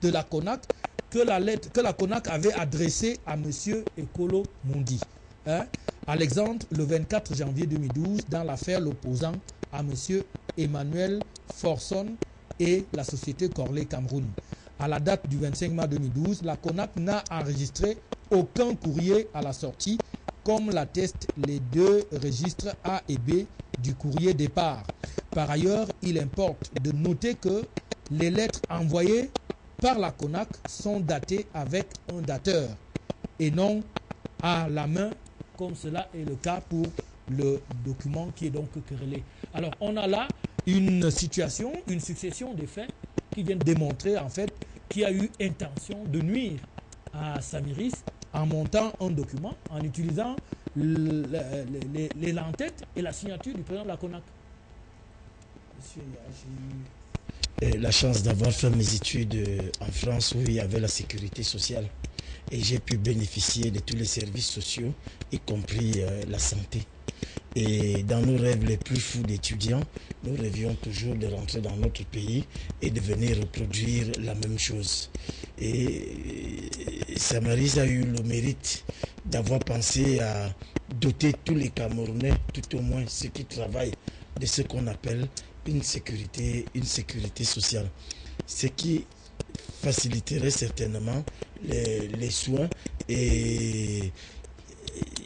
de la CONAC que la CONAC avait adressée à M. Ekolo Mundi. Alexandre, le 24 janvier 2012, dans l'affaire l'opposant à M. Emmanuel Forson et la société Corley Cameroun. À la date du 25 mars 2012, la CONAC n'a enregistré aucun courrier à la sortie, comme l'attestent les deux registres A et B du courrier départ. Par ailleurs, il importe de noter que les lettres envoyées par la CONAC sont datées avec un dateur et non à la main, comme cela est le cas pour le document qui est donc querellé. Alors, on a là une situation, une succession de faits qui viennent démontrer en fait qu'il y a eu intention de nuire à Samiris en montant un document, en utilisant les l'entête et la signature du président de la CONAC. Monsieur, j'ai eu la chance d'avoir fait mes études en France où il y avait la sécurité sociale et j'ai pu bénéficier de tous les services sociaux, y compris la santé. Et dans nos rêves les plus fous d'étudiants, nous rêvions toujours de rentrer dans notre pays et de venir reproduire la même chose. Et Samiris a eu le mérite d'avoir pensé à doter tous les Camerounais, tout au moins ceux qui travaillent, de ce qu'on appelle une sécurité sociale. Ce qui faciliterait certainement les soins. Et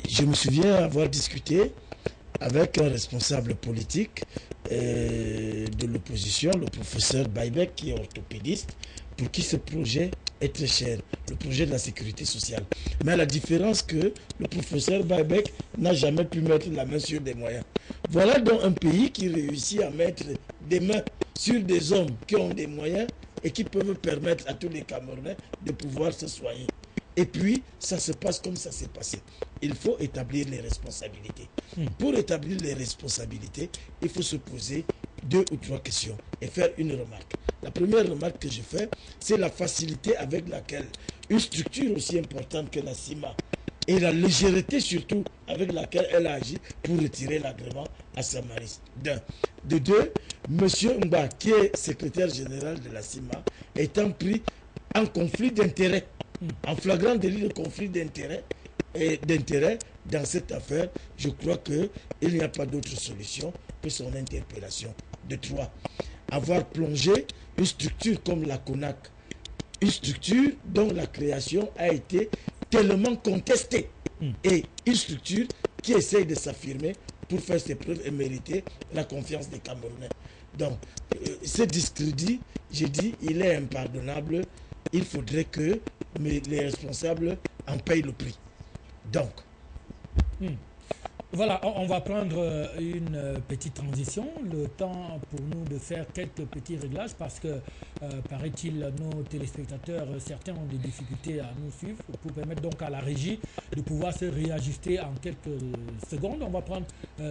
je me souviens avoir discuté avec un responsable politique de l'opposition, le professeur Baïbek, qui est orthopédiste, pour qui ce projet est très cher, le projet de la sécurité sociale. Mais à la différence que le professeur Baïbek n'a jamais pu mettre la main sur des moyens. Voilà donc un pays qui réussit à mettre des mains sur des hommes qui ont des moyens et qui peuvent permettre à tous les Camerounais de pouvoir se soigner. Et puis, ça se passe comme ça s'est passé. Il faut établir les responsabilités. Pour établir les responsabilités, il faut se poser 2 ou 3 questions et faire une remarque. La première remarque que je fais, c'est la facilité avec laquelle une structure aussi importante que la CIMA et la légèreté surtout avec laquelle elle a agi pour retirer l'agrément à Samaris. De 2, M. Mba, qui est secrétaire général de la CIMA, étant pris en conflit d'intérêts, en flagrant délit de conflit d'intérêts dans cette affaire, je crois qu'il n'y a pas d'autre solution que son interpellation. De 3, avoir plongé une structure comme la CONAC, une structure dont la création a été tellement contestée, et une structure qui essaye de s'affirmer pour faire ses preuves et mériter la confiance des Camerounais. Donc, ce discrédit, j'ai dit, il est impardonnable. Il faudrait que les responsables en payent le prix. Donc. Voilà, on va prendre une petite transition, le temps pour nous de faire quelques petits réglages parce que, paraît-il, nos téléspectateurs, certains ont des difficultés à nous suivre pour permettre donc à la régie de pouvoir se réajuster en quelques secondes. On va prendre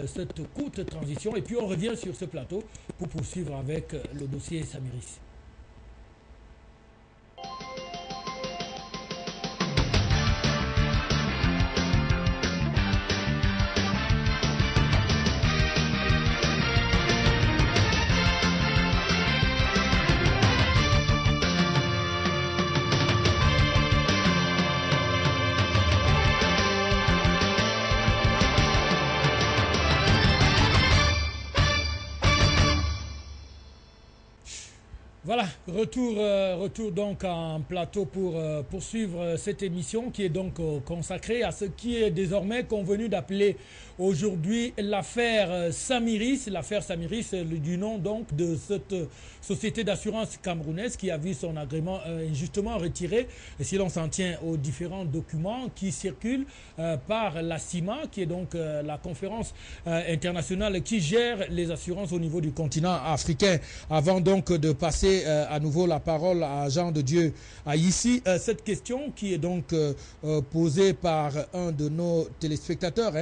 cette courte transition et puis on revient sur ce plateau pour poursuivre avec le dossier Samiris. Voilà, retour donc en plateau pour poursuivre cette émission qui est donc consacrée à ce qui est désormais convenu d'appeler aujourd'hui l'affaire Samiris. L'affaire Samiris, du nom donc de cette société d'assurance camerounaise qui a vu son agrément injustement retiré. Et si l'on s'en tient aux différents documents qui circulent par la CIMA, qui est donc la conférence internationale qui gère les assurances au niveau du continent africain. Avant donc de passer à nouveau la parole à Jean de Dieu ici, cette question qui est donc posée par un de nos téléspectateurs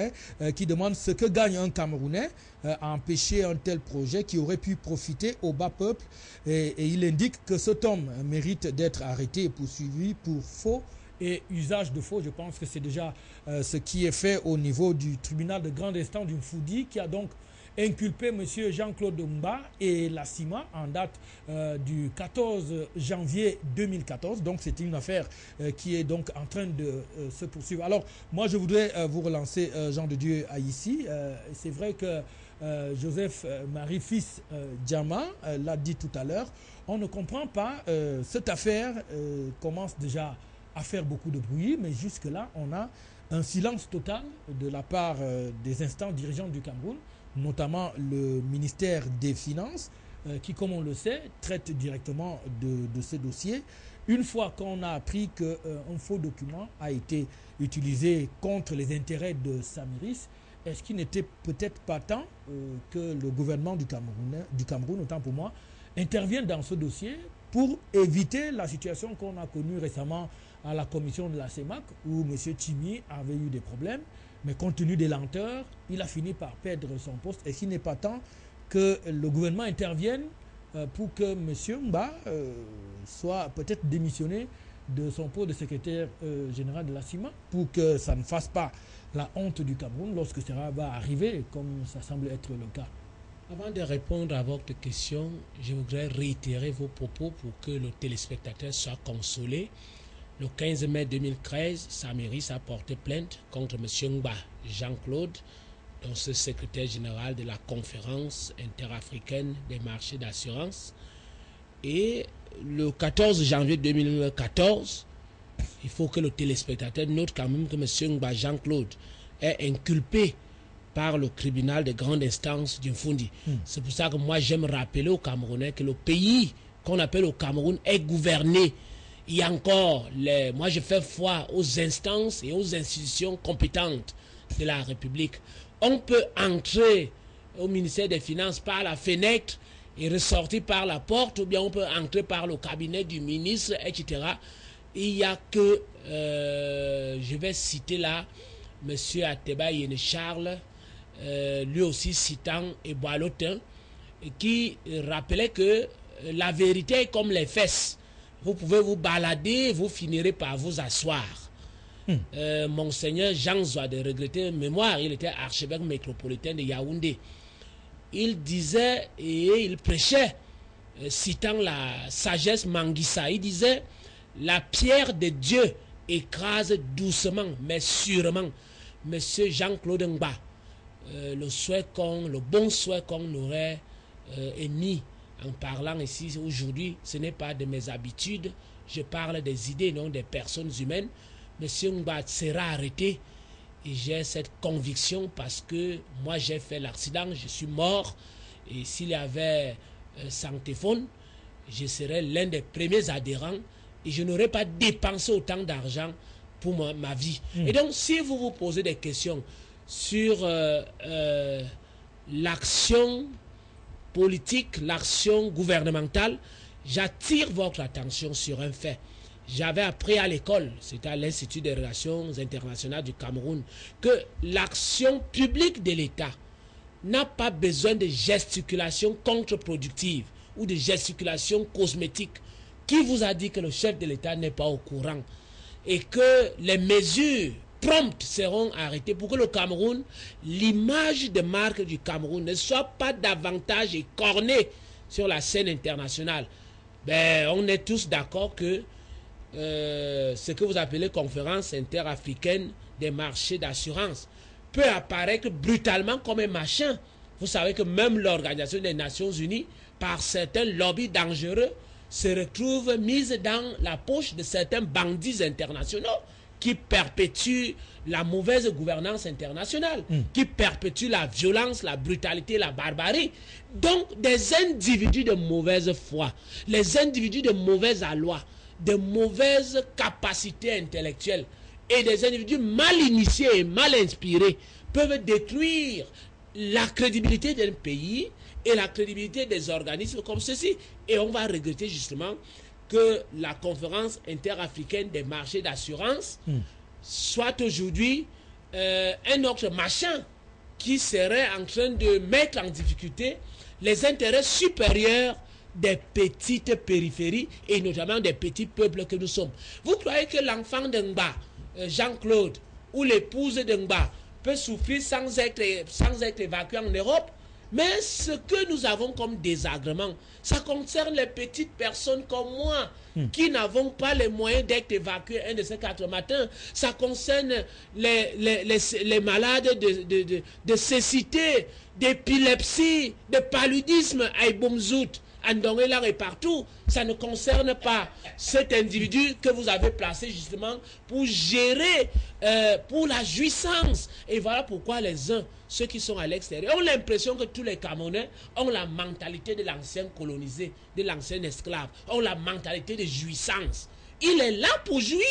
qui demande ce que gagne un Camerounais à empêcher un tel projet qui aurait pu profiter au bas peuple et il indique que cet homme mérite d'être arrêté et poursuivi pour faux et usage de faux. Je pense que c'est déjà ce qui est fait au niveau du tribunal de grande instance du Foudi qui a donc inculpé M. Jean-Claude Mba et la CIMA en date du 14 janvier 2014. Donc c'est une affaire qui est donc en train de se poursuivre. Alors moi je voudrais vous relancer Jean de Dieu ici. C'est vrai que Joseph Marie-Fils Diama l'a dit tout à l'heure. On ne comprend pas, cette affaire commence déjà à faire beaucoup de bruit, mais jusque-là on a un silence total de la part des instances dirigeantes du Cameroun, notamment le ministère des Finances, qui, comme on le sait, traite directement de ce dossier. Une fois qu'on a appris qu'un faux document a été utilisé contre les intérêts de Samiris, est-ce qu'il n'était peut-être pas temps que le gouvernement du Cameroun, autant pour moi, intervienne dans ce dossier pour éviter la situation qu'on a connue récemment à la commission de la CEMAC, où M. Tchimi avait eu des problèmes, mais compte tenu des lenteurs, il a fini par perdre son poste. Est-ce qu'il n'est pas temps que le gouvernement intervienne pour que M. Mba soit peut-être démissionné de son poste de secrétaire général de la CIMA, pour que ça ne fasse pas la honte du Cameroun lorsque cela va arriver, comme ça semble être le cas? Avant de répondre à votre question, je voudrais réitérer vos propos pour que le téléspectateur soit consolé. Le 15 mai 2013, Samiris a porté plainte contre M. Mba Jean-Claude, dont ce secrétaire général de la conférence interafricaine des marchés d'assurance. Et le 14 janvier 2014, il faut que le téléspectateur note quand même que M. Mba Jean-Claude est inculpé par le tribunal de grande instance d'Infundi. C'est pour ça que moi j'aime rappeler aux Camerounais que le pays qu'on appelle au Cameroun est gouverné. Il y a encore, moi je fais foi aux instances et aux institutions compétentes de la République. On peut entrer au ministère des Finances par la fenêtre et ressortir par la porte, ou bien on peut entrer par le cabinet du ministre, etc. Il n'y a que, je vais citer là, M. Ateba Yene Charles, lui aussi citant Eboalotin, qui rappelait que la vérité est comme les fesses. Vous pouvez vous balader, vous finirez par vous asseoir. Monseigneur Jean Zoua de regretter mémoire, il était archevêque métropolitain de Yaoundé. Il disait et il prêchait, citant la sagesse Manguissa, il disait: la pierre de Dieu écrase doucement, mais sûrement. Monsieur Jean-Claude Ngba, le bon souhait qu'on aurait émis en parlant ici aujourd'hui, ce n'est pas de mes habitudes, je parle des idées, non des personnes humaines. Monsieur Ngba sera arrêté et j'ai cette conviction parce que moi j'ai fait l'accident, je suis mort, et s'il y avait Sanctéphone, je serais l'un des premiers adhérents et je n'aurais pas dépensé autant d'argent pour ma vie. Et donc si vous vous posez des questions sur l'action politique, l'action gouvernementale, j'attire votre attention sur un fait. J'avais appris à l'école, c'était à l'Institut des relations internationales du Cameroun, que l'action publique de l'État n'a pas besoin de gesticulation contre-productive ou de gesticulation cosmétique. Qui vous a dit que le chef de l'État n'est pas au courant et que les mesures promptes seront arrêtées pour que le Cameroun, l'image de marque du Cameroun ne soit pas davantage écornée sur la scène internationale? On est tous d'accord que ce que vous appelez conférence interafricaine des marchés d'assurance peut apparaître brutalement comme un machin. Vous savez que même l'Organisation des Nations Unies, par certains lobbies dangereux, se retrouve mise dans la poche de certains bandits internationaux qui perpétuent la mauvaise gouvernance internationale, qui perpétuent la violence, la brutalité, la barbarie. Donc des individus de mauvaise foi, les individus de mauvaise aloi, de mauvaises capacités intellectuelles et des individus mal initiés et mal inspirés peuvent détruire la crédibilité d'un pays et la crédibilité des organismes comme ceci. Et on va regretter justement que la conférence interafricaine des marchés d'assurance soit aujourd'hui un autre machin qui serait en train de mettre en difficulté les intérêts supérieurs des petites périphéries et notamment des petits peuples que nous sommes. Vous croyez que l'enfant de Ngba, Jean-Claude, ou l'épouse de Ngba peut souffrir sans être évacué en Europe? Mais ce que nous avons comme désagrément, ça concerne les petites personnes comme moi, qui n'avons pas les moyens d'être évacués un de ces 4 matins. Ça concerne les malades de cécité, d'épilepsie, de paludisme à Ibomzout, à Ndongela et partout. Ça ne concerne pas cet individu que vous avez placé justement pour gérer, pour la jouissance. Et voilà pourquoi les uns, ceux qui sont à l'extérieur, ont l'impression que tous les Camerounais ont la mentalité de l'ancien colonisé, de l'ancien esclave, ont la mentalité de jouissance. Il est là pour jouir.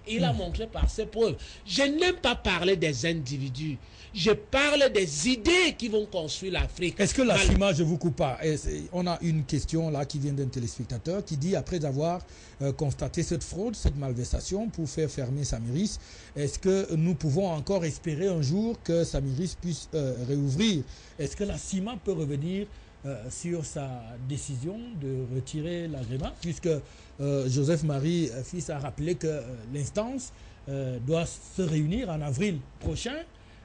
Il a montré par ses preuves. Je n'aime pas parler des individus. Je parle des idées qui vont construire l'Afrique. Est-ce que la CIMA, je vous coupe pas, on a une question là qui vient d'un téléspectateur qui dit, après avoir constaté cette fraude, cette malversation pour faire fermer Samiris, est-ce que nous pouvons encore espérer un jour que Samiris puisse réouvrir? Est-ce que la CIMA peut revenir sur sa décision de retirer l'agrément, puisque Joseph-Marie Fils a rappelé que l'instance doit se réunir en avril prochain?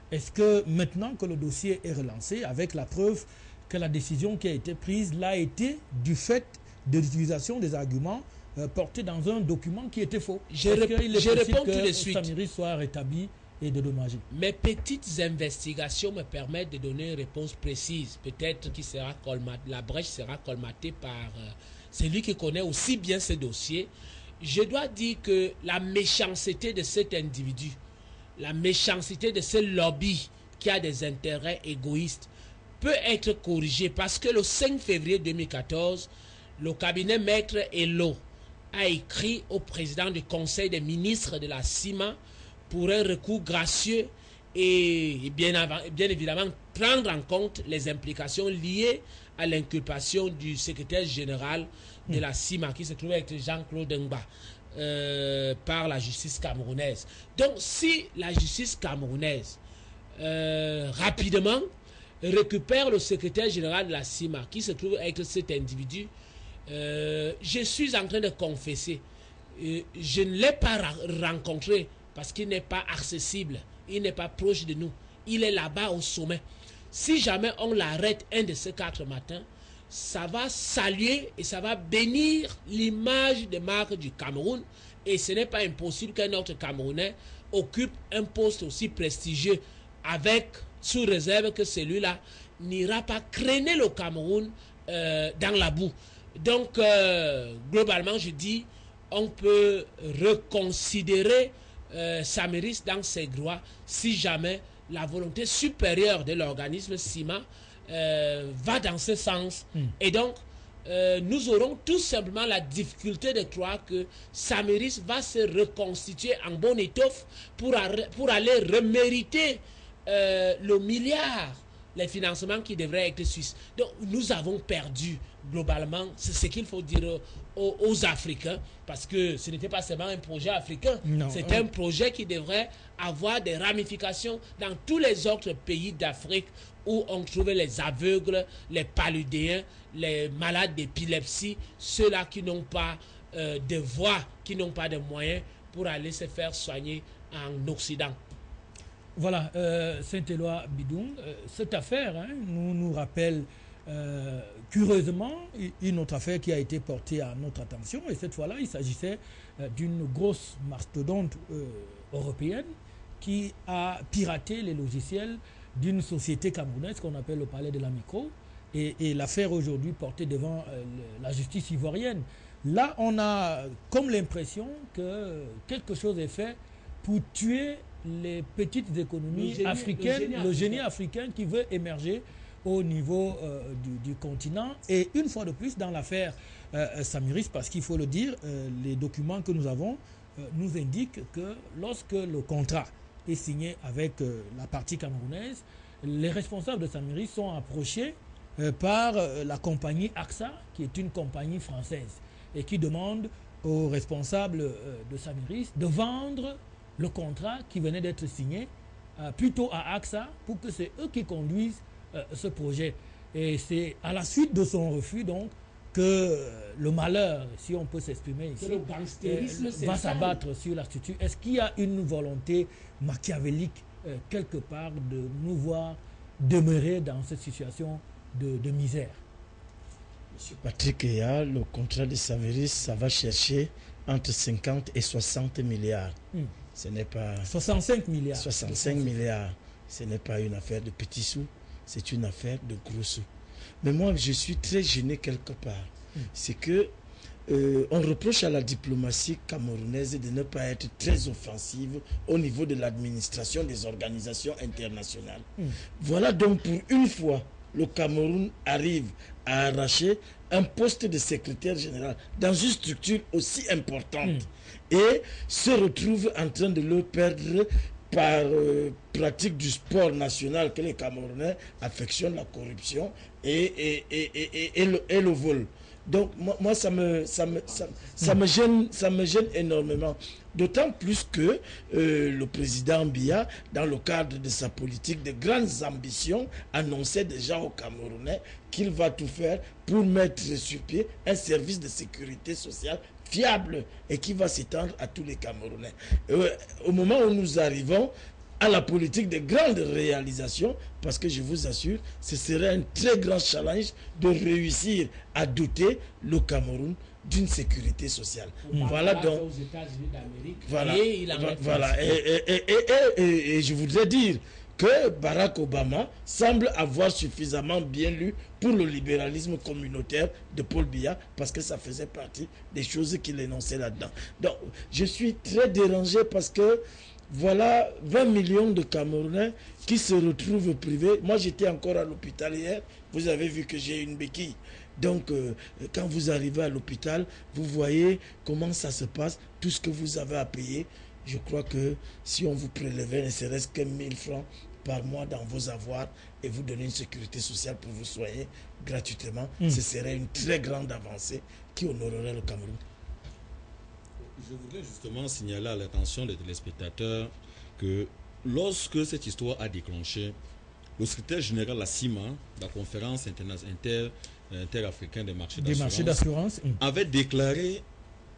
Est-ce que maintenant que le dossier est relancé, avec la preuve que la décision qui a été prise l'a été du fait de l'utilisation des arguments portés dans un document qui était faux? Je réponds tout de suite. Samiris soit rétabli et dédommagé. Mes petites investigations me permettent de donner une réponse précise. Peut-être que la brèche sera colmatée par celui qui connaît aussi bien ce dossier. Je dois dire que la méchanceté de cet individu, la méchanceté de ce lobby qui a des intérêts égoïstes peut être corrigé parce que le 5 février 2014, le cabinet Maître Elo a écrit au président du conseil des ministres de la CIMA pour un recours gracieux et bien évidemment prendre en compte les implications liées à l'inculpation du secrétaire général de la CIMA qui se trouve avec Jean-Claude Ngba par la justice camerounaise. Donc si la justice camerounaise rapidement récupère le secrétaire général de la CIMA qui se trouve avec cet individu, je suis en train de confesser, je ne l'ai pas rencontré parce qu'il n'est pas accessible, il n'est pas proche de nous, il est là-bas au sommet. Si jamais on l'arrête un de ces 4 matins, ça va saluer et ça va bénir l'image de marque du Cameroun, et ce n'est pas impossible qu'un autre Camerounais occupe un poste aussi prestigieux, avec sous réserve que celui-là n'ira pas traîner le Cameroun dans la boue. Donc globalement je dis, on peut reconsidérer Samiris dans ses droits si jamais la volonté supérieure de l'organisme CIMA va dans ce sens. Et donc nous aurons tout simplement la difficulté de croire que Samiris va se reconstituer en bonne étoffe pour aller remériter le milliard, les financements qui devraient être suisses. Donc nous avons perdu globalement, c'est ce qu'il faut dire aux Africains, parce que ce n'était pas seulement un projet africain, c'est un projet qui devrait avoir des ramifications dans tous les autres pays d'Afrique où on trouvait les aveugles, les paludéens, les malades d'épilepsie, ceux-là qui n'ont pas de voix, qui n'ont pas de moyens pour aller se faire soigner en Occident. Voilà, Saint-Éloi Bidoum, cette affaire nous rappelle curieusement une autre affaire qui a été portée à notre attention, et cette fois-là il s'agissait d'une grosse mastodonte européenne qui a piraté les logiciels d'une société camerounaise qu'on appelle le Palais de la Micro, et l'affaire aujourd'hui portée devant la justice ivoirienne. Là on a comme l'impression que quelque chose est fait pour tuer les petites économies africaines, le génie africain qui veut émerger au niveau du continent. Et une fois de plus dans l'affaire Samiris, parce qu'il faut le dire, les documents que nous avons nous indiquent que lorsque le contrat est signé avec la partie camerounaise, les responsables de Samiris sont approchés par la compagnie AXA, qui est une compagnie française, et qui demande aux responsables de Samiris de vendre le contrat qui venait d'être signé plutôt à AXA, pour que c'est eux qui conduisent ce projet. Et c'est à la suite de son refus donc que le malheur, si on peut s'exprimer ici, va s'abattre sur la structure. Est-ce qu'il y a une volonté machiavélique quelque part de nous voir demeurer dans cette situation de misère? Monsieur Patrick Eya, le contrat de Samiris, ça va chercher entre 50 et 60 milliards. Ce n'est pas 65 milliards. 65 milliards. Ce n'est pas une affaire de petits sous, c'est une affaire de gros sous. Mais moi, je suis très gêné quelque part. C'est que on reproche à la diplomatie camerounaise de ne pas être très offensive au niveau de l'administration des organisations internationales. Voilà donc pour une fois, le Cameroun arrive à arracher un poste de secrétaire général dans une structure aussi importante et se retrouve en train de le perdre par pratique du sport national que les Camerounais affectionnent, la corruption et le vol. Donc moi ça me gêne énormément, d'autant plus que le président Biya, dans le cadre de sa politique de grandes ambitions, annonçait déjà aux Camerounais qu'il va tout faire pour mettre sur pied un service de sécurité sociale fiable et qui va s'étendre à tous les Camerounais. Au moment où nous arrivons à la politique de grandes réalisations, parce que je vous assure, ce serait un très grand challenge de réussir à doter le Cameroun d'une sécurité sociale. Voilà donc. Aux États-Unis d'Amérique. Voilà. Et je voudrais dire que Barack Obama semble avoir suffisamment bien lu pour le libéralisme communautaire de Paul Biya, parce que ça faisait partie des choses qu'il énonçait là-dedans. Donc, je suis très dérangé parce que voilà 20 millions de Camerounais qui se retrouvent privés. Moi, j'étais encore à l'hôpital hier. Vous avez vu que j'ai une béquille. Donc, quand vous arrivez à l'hôpital, vous voyez comment ça se passe, tout ce que vous avez à payer. Je crois que si on vous prélevait ne serait-ce que 1000 francs par mois dans vos avoirs et vous donner une sécurité sociale pour vous soigner gratuitement, ce serait une très grande avancée qui honorerait le Cameroun. Je voudrais justement signaler à l'attention des téléspectateurs que lorsque cette histoire a déclenché, le secrétaire général de la CIMA, la conférence interafricaine des marchés d'assurance, avait déclaré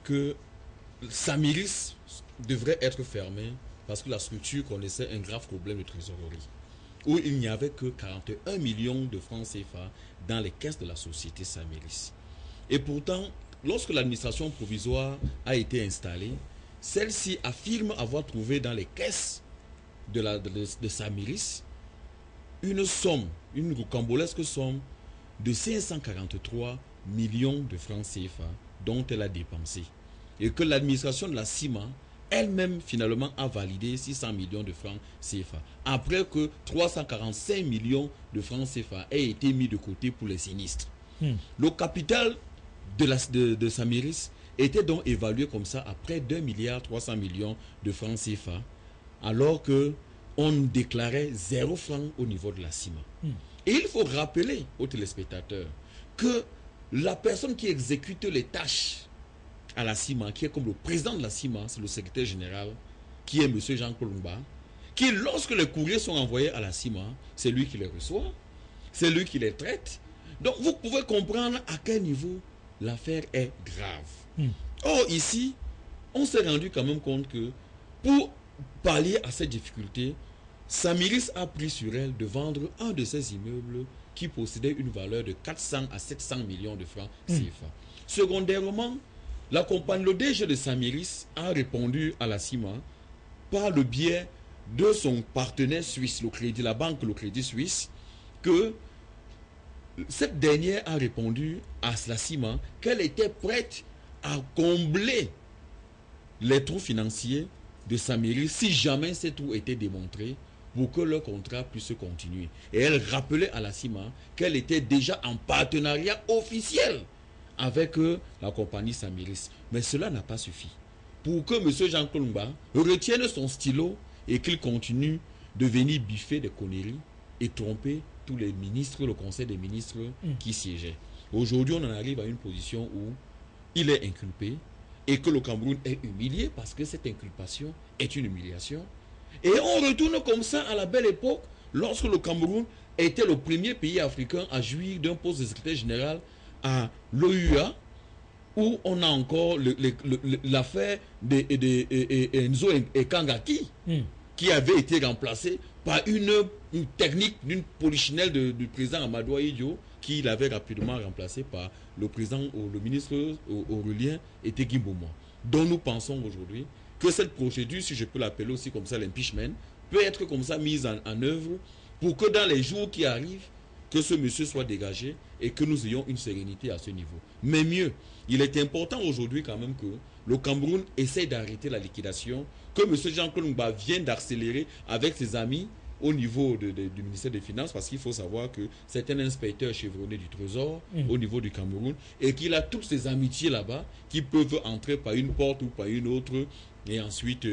que Samiris devrait être fermé parce que la structure connaissait un grave problème de trésorerie, où il n'y avait que 41 millions de francs CFA dans les caisses de la société Samiris. Et pourtant, lorsque l'administration provisoire a été installée, celle-ci affirme avoir trouvé dans les caisses de Samiris une somme, une rocambolesque somme de 543 millions de francs CFA dont elle a dépensé. Et que l'administration de la CIMA elle-même finalement a validé 600 millions de francs CFA. Après que 345 millions de francs CFA aient été mis de côté pour les sinistres. Le capital de Samiris était donc évalué comme ça à près d'1,3 milliard de francs CFA, alors que on déclarait 0 francs au niveau de la CIMA. Et il faut rappeler aux téléspectateurs que la personne qui exécute les tâches à la CIMA, qui est comme le président de la CIMA, c'est le secrétaire général, qui est M. Jean Columba, qui, lorsque les courriers sont envoyés à la CIMA, c'est lui qui les reçoit, c'est lui qui les traite. Donc vous pouvez comprendre à quel niveau l'affaire est grave. Or, ici, on s'est rendu quand même compte que pour pallier à cette difficulté, Samiris a pris sur elle de vendre un de ses immeubles qui possédait une valeur de 400 à 700 millions de francs CFA. Secondairement, la compagnie, le DG de Samiris a répondu à la CIMA par le biais de son partenaire suisse, la banque Le Crédit Suisse, que cette dernière a répondu à la CIMA qu'elle était prête à combler les trous financiers de Samiris si jamais ces trous étaient démontrés pour que leur contrat puisse continuer. Et elle rappelait à la CIMA qu'elle était déjà en partenariat officiel avec la compagnie Samiris. Mais cela n'a pas suffi. Pour que M. Jean Columba retienne son stylo et qu'il continue de venir biffer des conneries et tromper tous les ministres, le conseil des ministres qui siégeaient. Aujourd'hui, on en arrive à une position où il est inculpé et que le Cameroun est humilié parce que cette inculpation est une humiliation. Et on retourne comme ça à la belle époque lorsque le Cameroun était le premier pays africain à jouir d'un poste de secrétaire général à l'OUA, où on a encore l'affaire d'Enzo Ekangaki, qui avait été remplacé par une technique d'une polichinelle du président Amadou Ahidjo, qui l'avait rapidement remplacé par le ministre Aurélien Etegui-Mboma, dont nous pensons aujourd'hui que cette procédure, si je peux l'appeler aussi comme ça, l'impeachment, peut être comme ça mise en œuvre pour que dans les jours qui arrivent, que ce monsieur soit dégagé et que nous ayons une sérénité à ce niveau. Mais mieux, il est important aujourd'hui quand même que le Cameroun essaie d'arrêter la liquidation, que M. Jean Columba vienne d'accélérer avec ses amis au niveau du ministère des Finances, parce qu'il faut savoir que c'est un inspecteur chevronné du Trésor au niveau du Cameroun et qu'il a toutes ses amitiés là-bas qui peuvent entrer par une porte ou par une autre et ensuite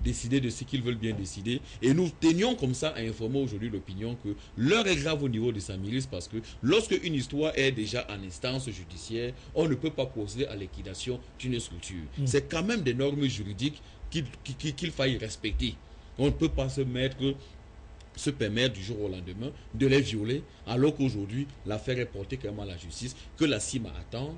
décider de ce qu'ils veulent bien décider. Et nous tenions comme ça à informer aujourd'hui l'opinion que l'heure est grave au niveau de Samiris, parce que lorsque une histoire est déjà en instance judiciaire, on ne peut pas procéder à liquidation d'une structure. C'est quand même des normes juridiques qu'il faille respecter. On ne peut pas se permettre du jour au lendemain de les violer, alors qu'aujourd'hui l'affaire est portée quand même à la justice, que la CIMA attende.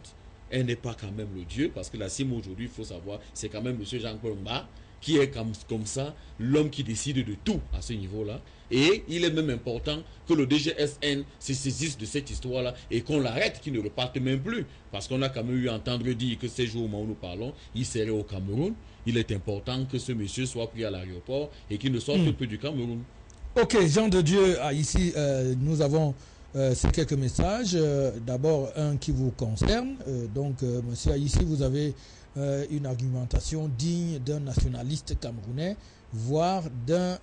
Elle n'est pas quand même le Dieu, parce que la CIMA aujourd'hui, il faut savoir, c'est quand même M. Jean Columba qui est comme ça l'homme qui décide de tout à ce niveau-là. Et il est même important que le DGSN se saisisse de cette histoire-là et qu'on l'arrête, qu'il ne reparte même plus. Parce qu'on a quand même eu à entendre dire que ces jours où nous parlons, il serait au Cameroun. Il est important que ce monsieur soit pris à l'aéroport et qu'il ne sorte plus du Cameroun. Ok, Jean de Dieu, ici nous avons ces quelques messages. D'abord, un qui vous concerne. Donc, monsieur, ici vous avez une argumentation digne d'un nationaliste camerounais. voire d'un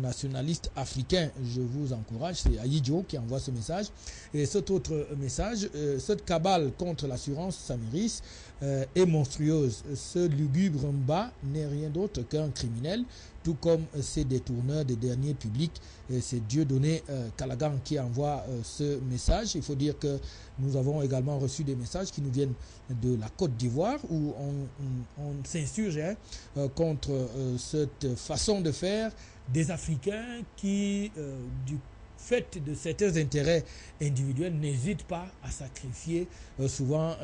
nationaliste africain. Je vous encourage, c'est Aïdjo qui envoie ce message. Et cet autre message, cette cabale contre l'assurance Samiris est monstrueuse. Ce lugubre Mba n'est rien d'autre qu'un criminel, tout comme ces détourneurs des derniers publics. C'est Dieudonné Calagan qui envoie ce message. Il faut dire que nous avons également reçu des messages qui nous viennent de la Côte d'Ivoire où on s'insurge contre cette façon de faire des Africains qui, du fait de certains intérêts individuels, n'hésitent pas à sacrifier souvent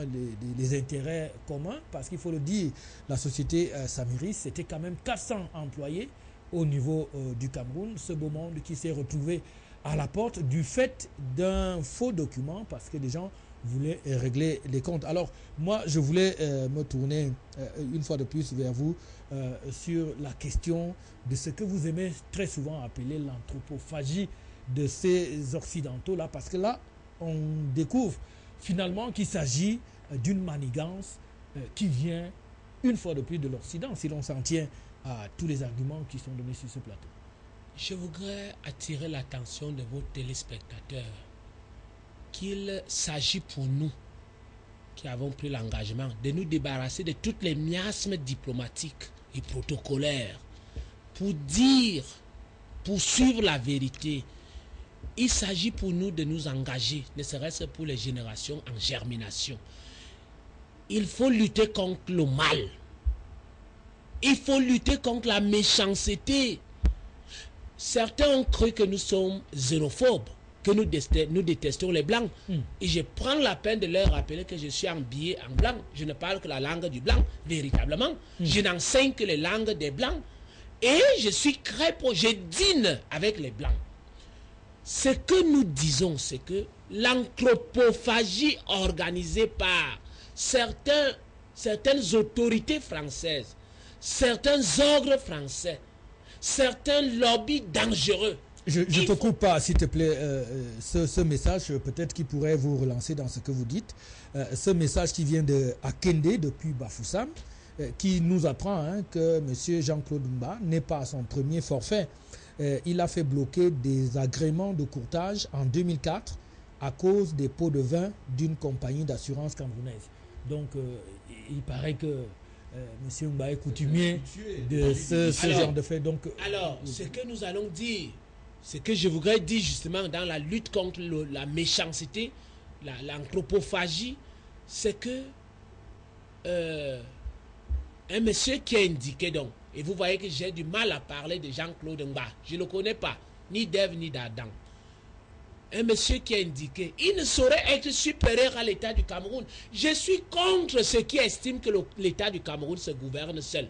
les intérêts communs, parce qu'il faut le dire, la société Samiris, c'était quand même 400 employés au niveau du Cameroun, ce beau monde qui s'est retrouvé à la porte du fait d'un faux document, parce que les gens voulaient régler les comptes. Alors moi je voulais me tourner une fois de plus vers vous sur la question de ce que vous aimez très souvent appeler l'anthropophagie de ces occidentaux-là, parce que là, on découvre finalement qu'il s'agit d'une manigance qui vient une fois de plus de l'Occident, si l'on s'en tient à tous les arguments qui sont donnés sur ce plateau. Je voudrais attirer l'attention de vos téléspectateurs qu'il s'agit pour nous, qui avons pris l'engagement, de nous débarrasser de toutes les miasmes diplomatiques et protocolaires pour dire, pour suivre la vérité. Il s'agit pour nous de nous engager, ne serait-ce que pour les générations en germination. Il faut lutter contre le mal. Il faut lutter contre la méchanceté. Certains ont cru que nous sommes xénophobes, que nous détestons les Blancs. Et je prends la peine de leur rappeler que je suis habillé en blanc. Je ne parle que la langue du blanc, véritablement. Je n'enseigne que les langues des Blancs. Et je suis je dîne avec les Blancs. Ce que nous disons, c'est que l'anthropophagie organisée par certaines autorités françaises, certains ogres français, certains lobbies dangereux. Je te coupe pas, s'il te plaît, ce message, peut-être qu'il pourrait vous relancer dans ce que vous dites. Ce message qui vient de Akende, depuis Bafoussam, qui nous apprend que M. Jean-Claude Mba n'est pas à son premier forfait. Il a fait bloquer des agréments de courtage en 2004 à cause des pots de vin d'une compagnie d'assurance camerounaise. Donc, il paraît que M. Mba est coutumier de ce genre de fait. Donc, alors, ce que nous allons dire, ce que je voudrais dire justement dans la lutte contre la méchanceté, l'anthropophagie, c'est que un monsieur qui a indiqué donc, et vous voyez que j'ai du mal à parler de Jean-Claude Mba, je ne le connais pas, ni d'Ève ni d'Adam. Un monsieur qui a indiqué, il ne saurait être supérieur à l'État du Cameroun. Je suis contre ceux qui estiment que l'État du Cameroun se gouverne seul.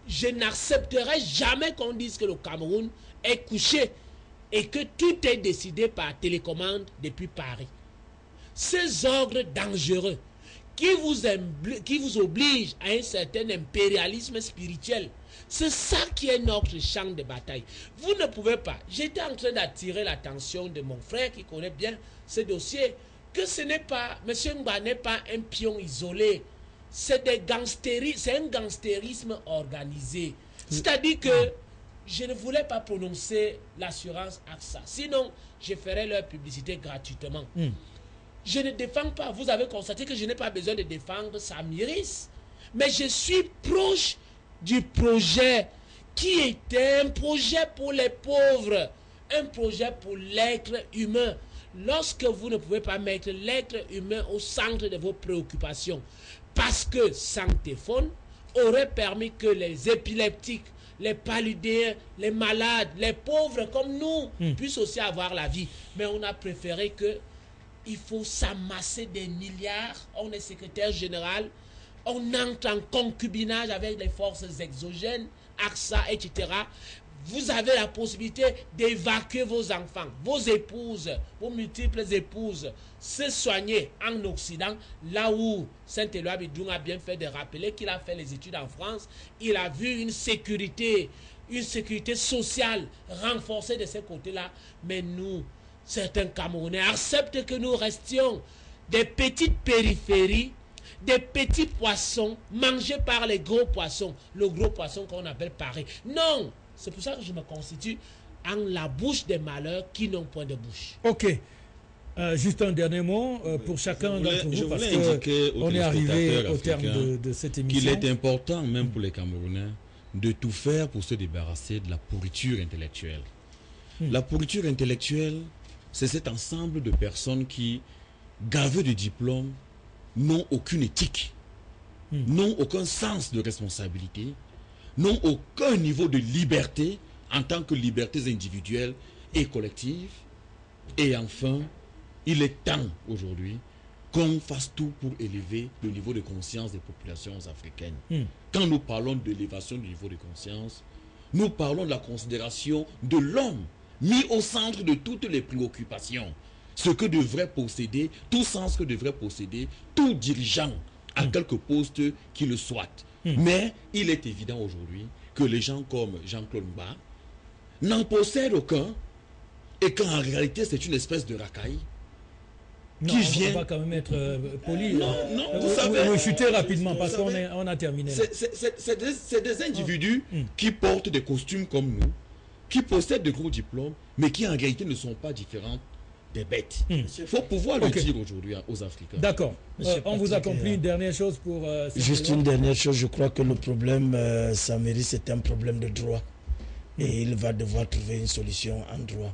Je n'accepterai jamais qu'on dise que le Cameroun est couché et que tout est décidé par télécommande depuis Paris. Ces ordres dangereux qui vous obligent à un certain impérialisme spirituel, c'est ça qui est notre champ de bataille. Vous ne pouvez pas. J'étais en train d'attirer l'attention de mon frère qui connaît bien ce dossier, que ce n'est pas, M. Mba n'est pas un pion isolé. C'est un gangstérisme organisé. C'est-à-dire que je ne voulais pas prononcer l'assurance AXA. Sinon, je ferais leur publicité gratuitement. Je ne défends pas. Vous avez constaté que je n'ai pas besoin de défendre Samiris. Mais je suis proche du projet qui était un projet pour les pauvres, un projet pour l'être humain. Lorsque vous ne pouvez pas mettre l'être humain au centre de vos préoccupations, parce que Sanctéphone aurait permis que les épileptiques, les paludéens, les malades, les pauvres comme nous puissent aussi avoir la vie. Mais on a préféré que il faut s'amasser des milliards. On est secrétaire général, on entre en concubinage avec les forces exogènes, AXA, etc. Vous avez la possibilité d'évacuer vos enfants, vos épouses, vos multiples épouses, se soigner en Occident, là où Saint-Éloi Bidjoum a bien fait de rappeler qu'il a fait les études en France. Il a vu une sécurité sociale renforcée de ces côtés-là. Mais nous, certains Camerounais acceptent que nous restions des petites périphéries, des petits poissons mangés par les gros poissons. Le gros poisson qu'on appelle paré. Non, c'est pour ça que je me constitue en la bouche des malheurs qui n'ont point de bouche. Ok. Juste un dernier mot pour chacun d'entre vous, parce qu'on est arrivé au terme de cette émission. Qu'il est important, même pour les Camerounais, de tout faire pour se débarrasser de la pourriture intellectuelle. La pourriture intellectuelle, c'est cet ensemble de personnes qui, gavées de diplômes, n'ont aucune éthique, n'ont aucun sens de responsabilité, n'ont aucun niveau de liberté en tant que libertés individuelles et collectives. Et enfin, il est temps aujourd'hui qu'on fasse tout pour élever le niveau de conscience des populations africaines. Quand nous parlons d'élévation du niveau de conscience, nous parlons de la considération de l'homme mis au centre de toutes les préoccupations. Ce que devrait posséder, tout sens que devrait posséder tout dirigeant à quelque poste qu'il le soit. Mais il est évident aujourd'hui que les gens comme Jean-Claude Mba n'en possèdent aucun et qu'en réalité c'est une espèce de racaille. Non, on va quand même être poli. Non, vous savez... chuter rapidement parce qu'on a terminé. C'est des individus qui portent des costumes comme nous, qui possèdent de gros diplômes, mais qui en réalité ne sont pas différents des bêtes. Il faut pouvoir le dire aujourd'hui aux Africains. D'accord. On vous accomplit une dernière chose pour... juste une dernière chose, je crois que le problème, Samiri, c'est un problème de droit. Et il va devoir trouver une solution en droit.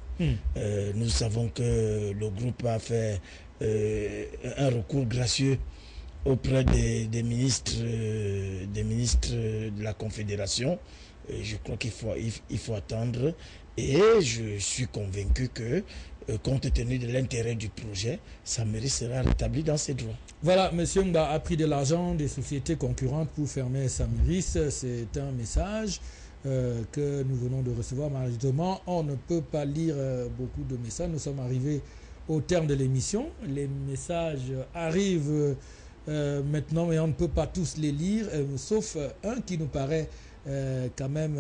Nous savons que le groupe a fait un recours gracieux auprès des ministres de la Confédération. Je crois qu'il faut attendre. Et je suis convaincu que, compte tenu de l'intérêt du projet, Samiri sera rétabli dans ses droits. Voilà, M. Mba a pris de l'argent des sociétés concurrentes pour fermer Samiris. C'est un message que nous venons de recevoir. Malheureusement, on ne peut pas lire beaucoup de messages. Nous sommes arrivés au terme de l'émission. Les messages arrivent maintenant, mais on ne peut pas tous les lire, sauf un qui nous paraît quand même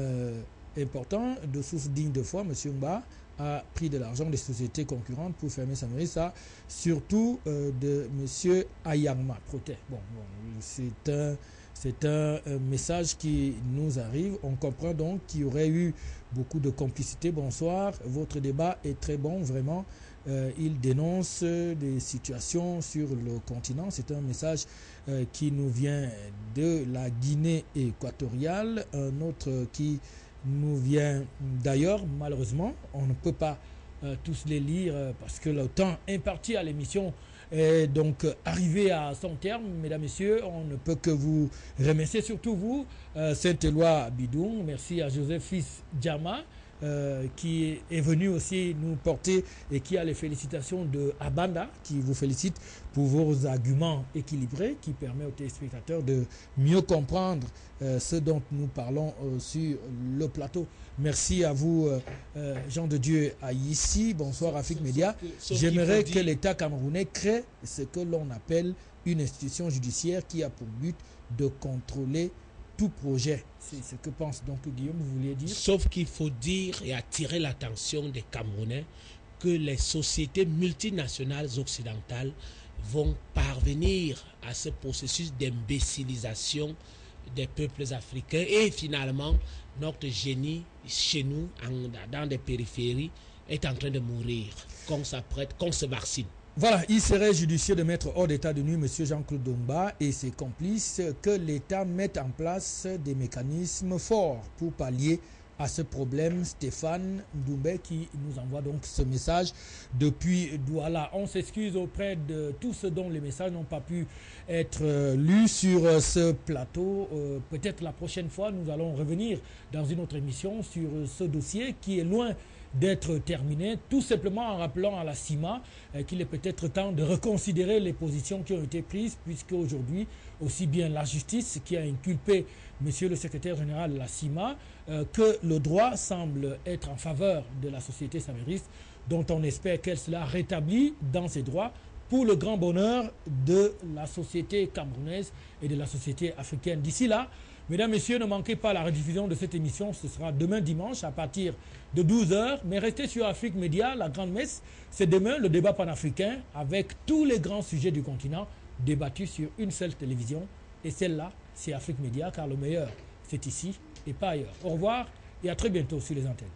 important, de source digne de foi. M. Mba a pris de l'argent des sociétés concurrentes pour fermer Samiris. Ça, surtout de M. Ayangma Protet. Bon, c'est un message qui nous arrive. On comprend donc qu'il y aurait eu beaucoup de complicité. Bonsoir, votre débat est très bon, vraiment. Il dénonce des situations sur le continent. C'est un message qui nous vient de la Guinée équatoriale. Un autre qui nous vient d'ailleurs, malheureusement. On ne peut pas tous les lire parce que le temps imparti à l'émission est donc arrivé à son terme. Mesdames, Messieurs, on ne peut que vous remercier, surtout vous, Saint-Éloi Bidoum. Merci à Joseph Fils Djama, qui est venu aussi nous porter et qui a les félicitations de Abanda, qui vous félicite pour vos arguments équilibrés, qui permet aux téléspectateurs de mieux comprendre ce dont nous parlons sur le plateau. Merci à vous, Jean de Dieu Aïssi. Bonsoir, Afrique Média. J'aimerais que l'État camerounais crée ce que l'on appelle une institution judiciaire qui a pour but de contrôler tout projet. C'est ce que pense donc Guillaume, vous vouliez dire? Sauf qu'il faut dire et attirer l'attention des Camerounais que les sociétés multinationales occidentales vont parvenir à ce processus d'imbécilisation des peuples africains et finalement notre génie chez nous, dans des périphéries, est en train de mourir, qu'on s'apprête, qu'on se vaccine. Voilà, il serait judicieux de mettre hors d'état de nuit M. Jean-Claude Mba et ses complices, que l'État mette en place des mécanismes forts pour pallier à ce problème. Stéphane Doumbé qui nous envoie donc ce message depuis Douala. On s'excuse auprès de tous ceux dont les messages n'ont pas pu être lus sur ce plateau. Peut-être la prochaine fois, nous allons revenir dans une autre émission sur ce dossier qui est loin d'être terminé, tout simplement en rappelant à la CIMA qu'il est peut-être temps de reconsidérer les positions qui ont été prises, puisque aujourd'hui, aussi bien la justice qui a inculpé monsieur le secrétaire général de la CIMA, que le droit semble être en faveur de la société samiriste, dont on espère qu'elle sera rétablie dans ses droits pour le grand bonheur de la société camerounaise et de la société africaine. D'ici là, mesdames, messieurs, ne manquez pas la rediffusion de cette émission. Ce sera demain dimanche à partir de 12h. Mais restez sur Afrique Média, la grande messe. C'est demain le débat panafricain avec tous les grands sujets du continent. débattu sur une seule télévision. Et celle-là, c'est Afrique Média, car le meilleur, c'est ici et pas ailleurs. Au revoir et à très bientôt sur les antennes.